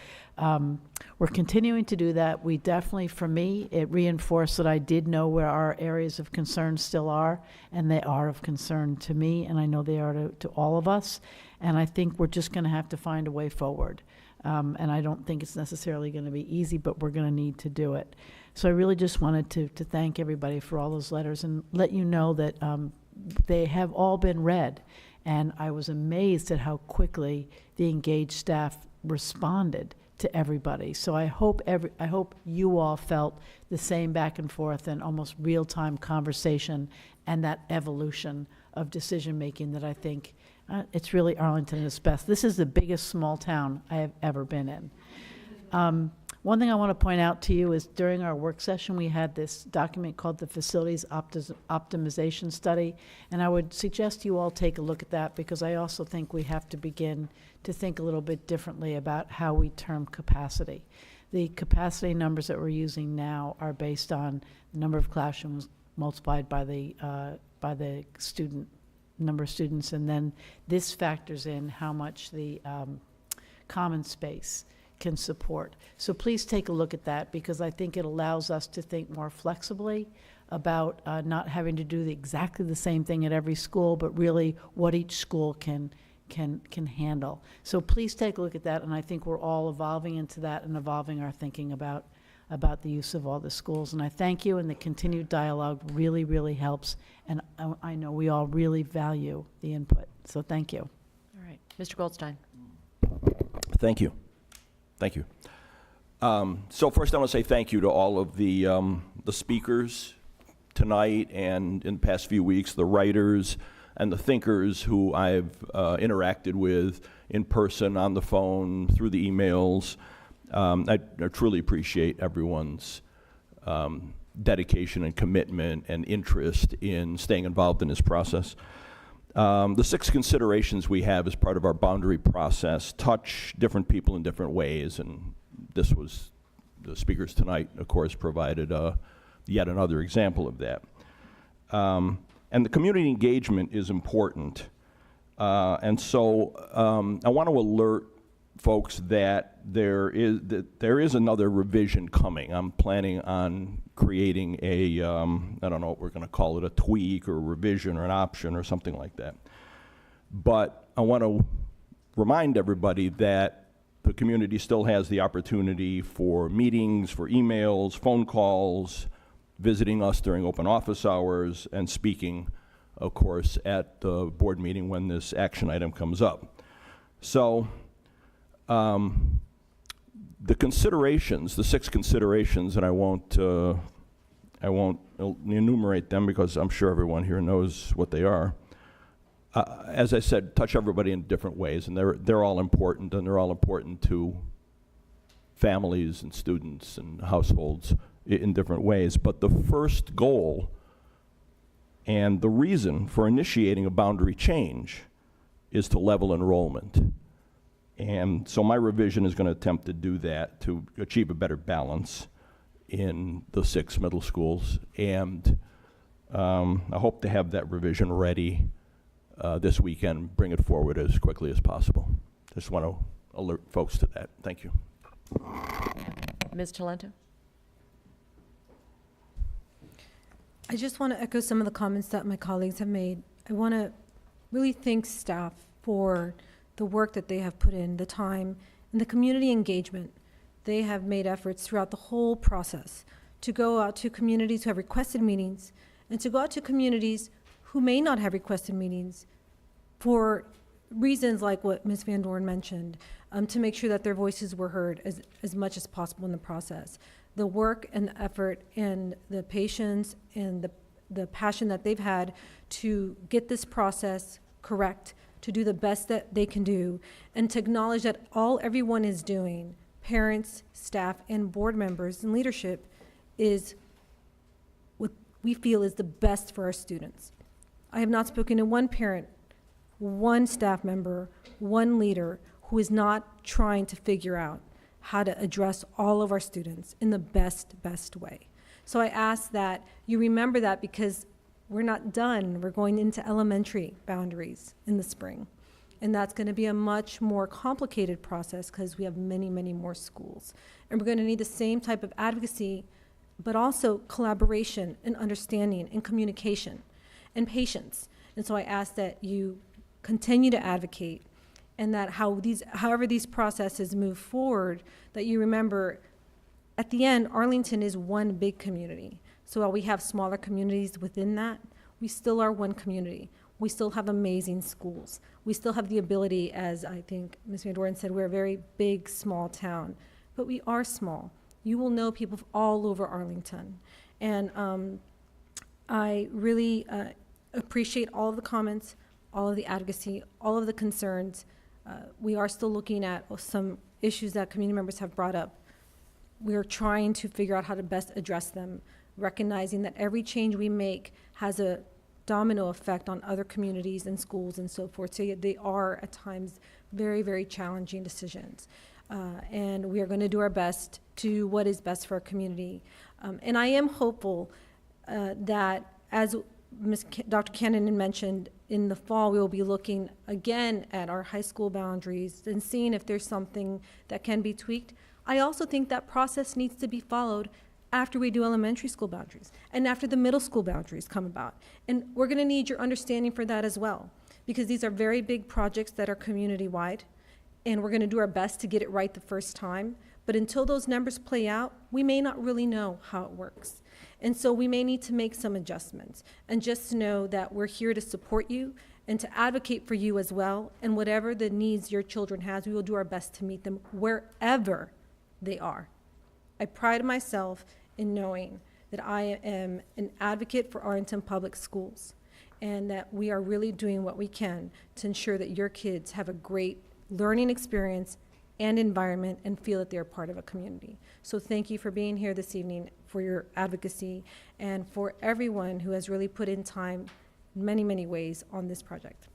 we're continuing to do that. We definitely, for me, it reinforced that I did know where our areas of concern still are, and they are of concern to me, and I know they are to all of us. And I think we're just going to have to find a way forward. And I don't think it's necessarily going to be easy, but we're going to need to do it. So I really just wanted to thank everybody for all those letters and let you know that they have all been read, and I was amazed at how quickly the Engaged staff responded to everybody. So I hope you all felt the same back and forth and almost real-time conversation and that evolution of decision-making that I think it's really Arlington at its best. This is the biggest small town I have ever been in. One thing I want to point out to you is during our work session, we had this document called the Facilities Optimization Study, and I would suggest you all take a look at that because I also think we have to begin to think a little bit differently about how we term capacity. The capacity numbers that we're using now are based on the number of classrooms multiplied by the number of students, and then this factors in how much the common space can support. So please take a look at that because I think it allows us to think more flexibly about not having to do exactly the same thing at every school, but really what each school can handle. So please take a look at that, and I think we're all evolving into that and evolving our thinking about the use of all the schools. And I thank you, and the continued dialogue really, really helps, and I know we all really value the input. So thank you. All right. Mr. Goldstein. Thank you. Thank you. So first I want to say thank you to all of the speakers tonight and in the past few weeks, the writers, and the thinkers who I've interacted with in person, on the phone, through the emails. I truly appreciate everyone's dedication and commitment and interest in staying involved in this process. The 6 considerations we have as part of our boundary process touch different people in different ways, and this was, the speakers tonight, of course, provided yet another example of that. And the community engagement is important. And so I want to alert folks that there is another revision coming. I'm planning on creating a, I don't know what we're going to call it, a tweak or a revision or an option or something like that. But I want to remind everybody that the community still has the opportunity for meetings, for emails, phone calls, visiting us during open office hours, and speaking, of course, at the board meeting when this action item comes up. So the considerations, the 6 considerations, and I won't enumerate them because I'm sure everyone here knows what they are. As I said, touch everybody in different ways, and they're all important, and they're all important to families and students and households in different ways. But the first goal and the reason for initiating a boundary change is to level enrollment. And so my revision is going to attempt to do that, to achieve a better balance in the 6 middle schools. And I hope to have that revision ready this weekend, bring it forward as quickly as possible. Just want to alert folks to that. Thank you. Ms. Talento? I just want to echo some of the comments that my colleagues have made. I want to really thank staff for the work that they have put in, the time, and the community engagement. They have made efforts throughout the whole process to go out to communities who have requested meetings and to go out to communities who may not have requested meetings for reasons like what Ms. Van Doren mentioned, to make sure that their voices were heard as much as possible in the process. The work and the effort and the patience and the passion that they've had to get this process correct, to do the best that they can do, and to acknowledge that everyone is doing, parents, staff, and board members and leadership, is what we feel is the best for our students. I have not spoken to one parent, one staff member, one leader who is not trying to figure out how to address all of our students in the best way. So I ask that you remember that, because we're not done. We're going into elementary boundaries in the spring. And that's going to be a much more complicated process because we have many more schools. And we're going to need the same type of advocacy, but also collaboration and understanding and communication and patience. And so I ask that you continue to advocate, and that however these processes move forward, that you remember at the end, Arlington is one big community. So while we have smaller communities within that, we still are one community. We still have amazing schools. We still have the ability, as I think Ms. Van Doren said, we're a very big, small town, but we are small. You will know people all over Arlington. And I really appreciate all of the comments, all of the advocacy, all of the concerns. We are still looking at some issues that community members have brought up. We are trying to figure out how to best address them, recognizing that every change we make has a domino effect on other communities and schools and so forth. So they are at times very challenging decisions. And we are going to do our best to do what is best for our community. And I am hopeful that, as Dr. Cannon mentioned, in the fall we will be looking again at our high school boundaries and seeing if there's something that can be tweaked. I also think that process needs to be followed after we do elementary school boundaries and after the middle school boundaries come about. And we're going to need your understanding for that as well, because these are very big projects that are community-wide, and we're going to do our best to get it right the first time. But until those numbers play out, we may not really know how it works. And so we may need to make some adjustments. And just know that we're here to support you and to advocate for you as well. And whatever the needs your children has, we will do our best to meet them wherever they are. I pride myself in knowing that I am an advocate for Arlington Public Schools. and that we are really doing what we can to ensure that your kids have a great learning experience and environment and feel that they're part of a community. So thank you for being here this evening, for your advocacy, and for everyone who has really put in time in many, many ways on this project.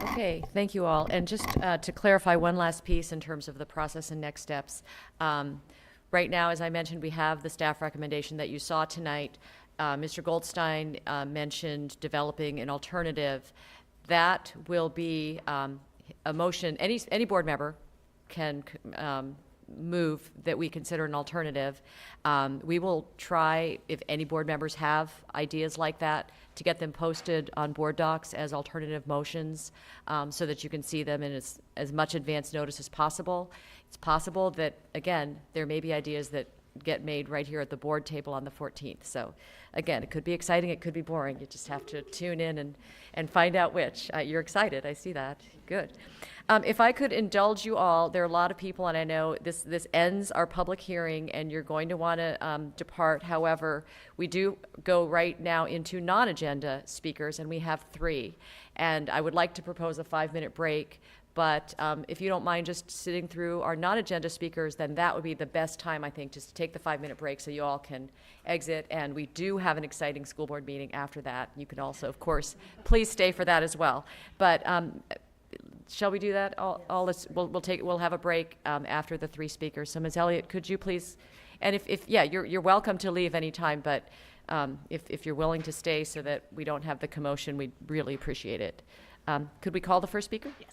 Okay, thank you all. And just to clarify one last piece in terms of the process and next steps. Right now, as I mentioned, we have the staff recommendation that you saw tonight. Mr. Goldstein mentioned developing an alternative. That will be a motion. Any board member can move that we consider an alternative. We will try, if any board members have ideas like that, to get them posted on board docs as alternative motions so that you can see them in as much advance notice as possible. It's possible that, again, there may be ideas that get made right here at the board table on the 14th. So again, it could be exciting, it could be boring. You just have to tune in and find out which. You're excited, I see that. Good. If I could indulge you all, there are a lot of people, and I know this ends our public hearing, and you're going to want to depart. However, we do go right now into non-agenda speakers, and we have 3. And I would like to propose a 5-minute break. But if you don't mind just sitting through our non-agenda speakers, then that would be the best time, I think, just to take the 5-minute break so you all can exit. And we do have an exciting school board meeting after that. You can also, of course, please stay for that as well. But shall we do that? We'll have a break after the 3 speakers. So Ms. Elliott, could you please, and if you're welcome to leave anytime, but if you're willing to stay so that we don't have the commotion, we'd really appreciate it. Could we call the first speaker? Yes.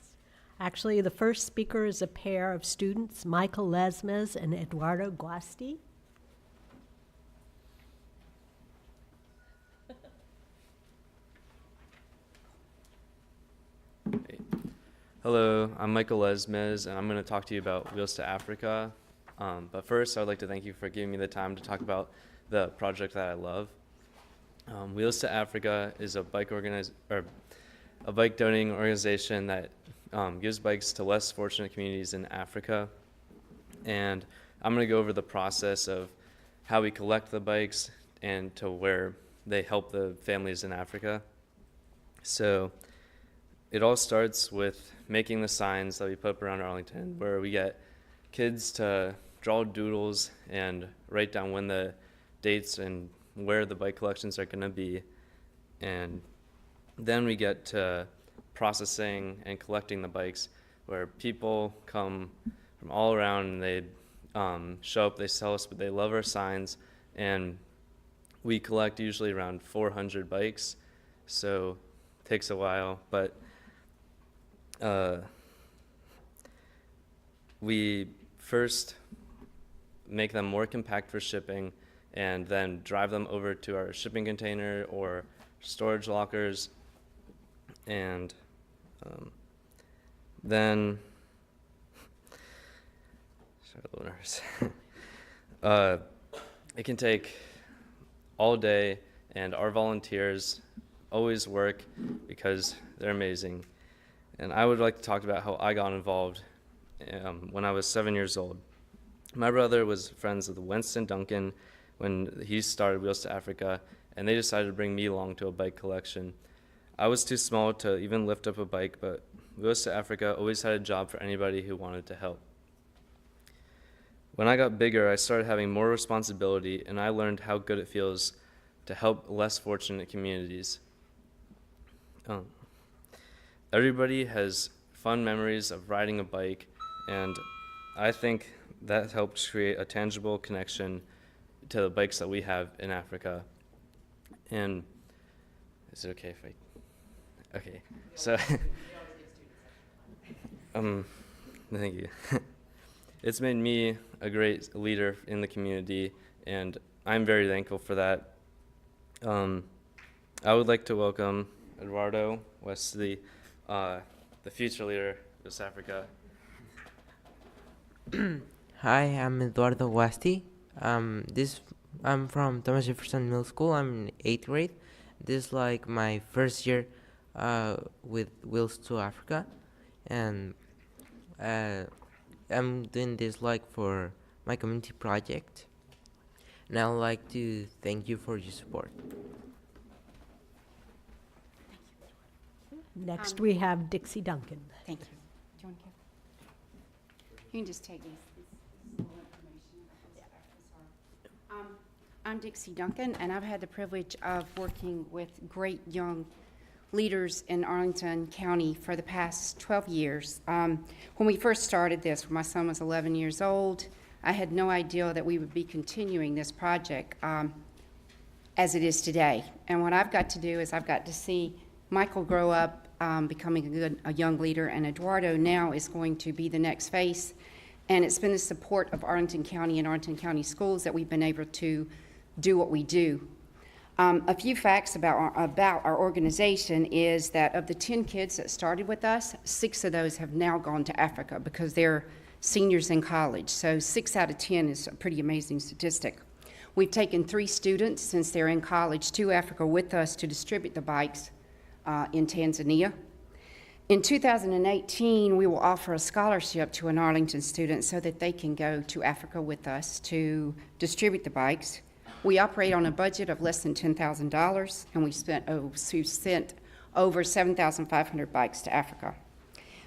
Actually, the first speaker is a pair of students, Michael Lesmes and Eduardo Guasti. Hello, I'm Michael Lesmes, and I'm going to talk to you about Wheels to Africa. But first, I would like to thank you for giving me the time to talk about the project that I love. Wheels to Africa is a bike donating organization that gives bikes to less fortunate communities in Africa. And I'm going to go over the process of how we collect the bikes and to where they help the families in Africa. So it all starts with making the signs that we put up around Arlington, where we get kids to draw doodles and write down when the dates and where the bike collections are going to be. And then we get to processing and collecting the bikes, where people come from all around and they show up, they tell us, but they love our signs, and we collect usually around 400 bikes, so it takes a while, but we first make them more compact for shipping and then drive them over to our shipping container or storage lockers, and then sorry, a little nervous. It can take all day, and our volunteers always work because they're amazing. And I would like to talk about how I got involved when I was 7 years old. My brother was friends with Winston Duncan when he started Wheels to Africa, and they decided to bring me along to a bike collection. I was too small to even lift up a bike, but Wheels to Africa always had a job for anybody who wanted to help. When I got bigger, I started having more responsibility, and I learned how good it feels to help less fortunate communities. Everybody has fun memories of riding a bike, and I think that helps create a tangible connection to the bikes that we have in Africa. And is it okay if I, okay, so, thank you. It's made me a great leader in the community, and I'm very thankful for that. I would like to welcome Eduardo Wesley, the future leader of West Africa. Hi, I'm Eduardo Guasti. I'm from Thomas Jefferson Middle School. I'm in 8th grade. This is like my first year with Wheels to Africa, and I'm doing this like for my community project, and I would like to thank you for your support. Next, we have Dixie Duncan. Thank you. Do you want to give? You can just take these. I'm Dixie Duncan, and I've had the privilege of working with great young leaders in Arlington County for the past 12 years. When we first started this, when my son was 11 years old, I had no idea that we would be continuing this project as it is today. And what I've got to do is I've got to see Michael grow up, becoming a young leader, and Eduardo now is going to be the next face. And it's been the support of Arlington County and Arlington County schools that we've been able to do what we do. A few facts about our organization is that of the 10 kids that started with us, 6 of those have now gone to Africa because they're seniors in college. So 6 out of 10 is a pretty amazing statistic. We've taken 3 students since they're in college to Africa with us to distribute the bikes in Tanzania. In 2018, we will offer a scholarship to an Arlington student so that they can go to Africa with us to distribute the bikes. We operate on a budget of less than $10,000, and we've sent over 7,500 bikes to Africa.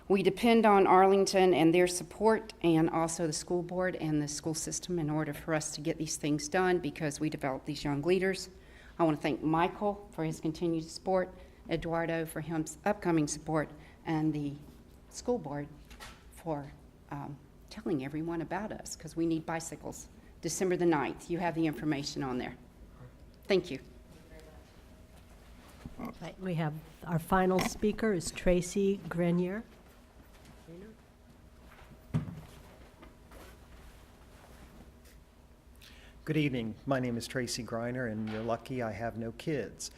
We depend on Arlington and their support, and also the school board and the school system in order for us to get these things done because we develop these young leaders. I want to thank Michael for his continued support, Eduardo for his upcoming support, and the school board for telling everyone about us because we need bicycles. December the 9th. You have the information on there. Thank you. Right, we have our final speaker is Tracy Grenier. Good evening. My name is Tracy Griner, and you're lucky I have no kids.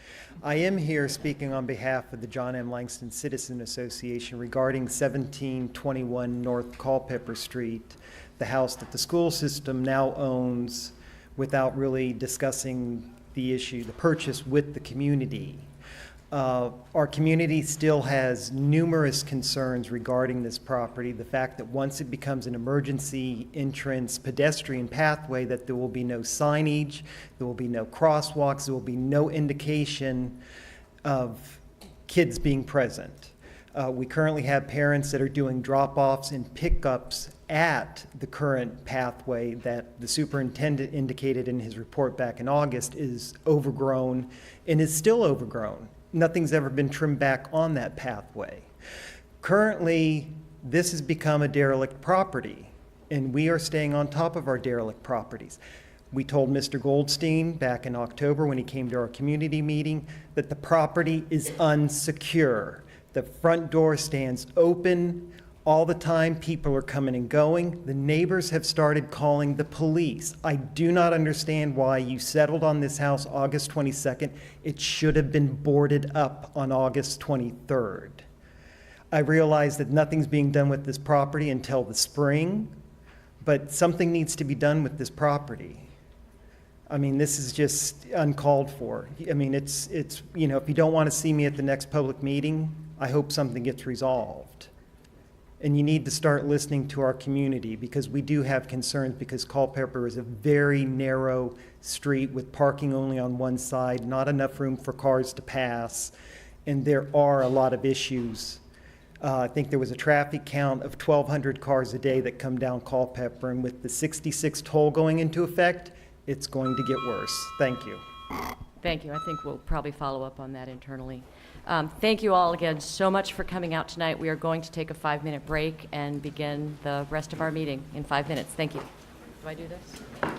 I am here speaking on behalf of the John M. Langston Citizen Association regarding 1721 North Culpeper Street, the house that the school system now owns without really discussing the issue, the purchase with the community. Our community still has numerous concerns regarding this property. The fact that once it becomes an emergency entrance pedestrian pathway, that there will be no signage, there will be no crosswalks, there will be no indication of kids being present. We currently have parents that are doing drop-offs and pickups at the current pathway that the superintendent indicated in his report back in August is overgrown and is still overgrown. Nothing's ever been trimmed back on that pathway. Currently, this has become a derelict property, and we are staying on top of our derelict properties. We told Mr. Goldstein back in October when he came to our community meeting that the property is unsecure. The front door stands open all the time. People are coming and going. The neighbors have started calling the police. I do not understand why you settled on this house August 22nd. It should have been boarded up on August 23rd. I realize that nothing's being done with this property until the spring, but something needs to be done with this property. I mean, this is just uncalled for. I mean, it's you know, if you don't want to see me at the next public meeting, I hope something gets resolved. And you need to start listening to our community because we do have concerns because Culpeper is a very narrow street with parking only on one side, not enough room for cars to pass, and there are a lot of issues. I think there was a traffic count of 1,200 cars a day that come down Culpeper, and with the 66 toll going into effect, it's going to get worse. Thank you. Thank you. I think we'll probably follow up on that internally. Thank you all again so much for coming out tonight. We are going to take a 5-minute break and begin the rest of our meeting in 5 minutes. Thank you. Do I do this?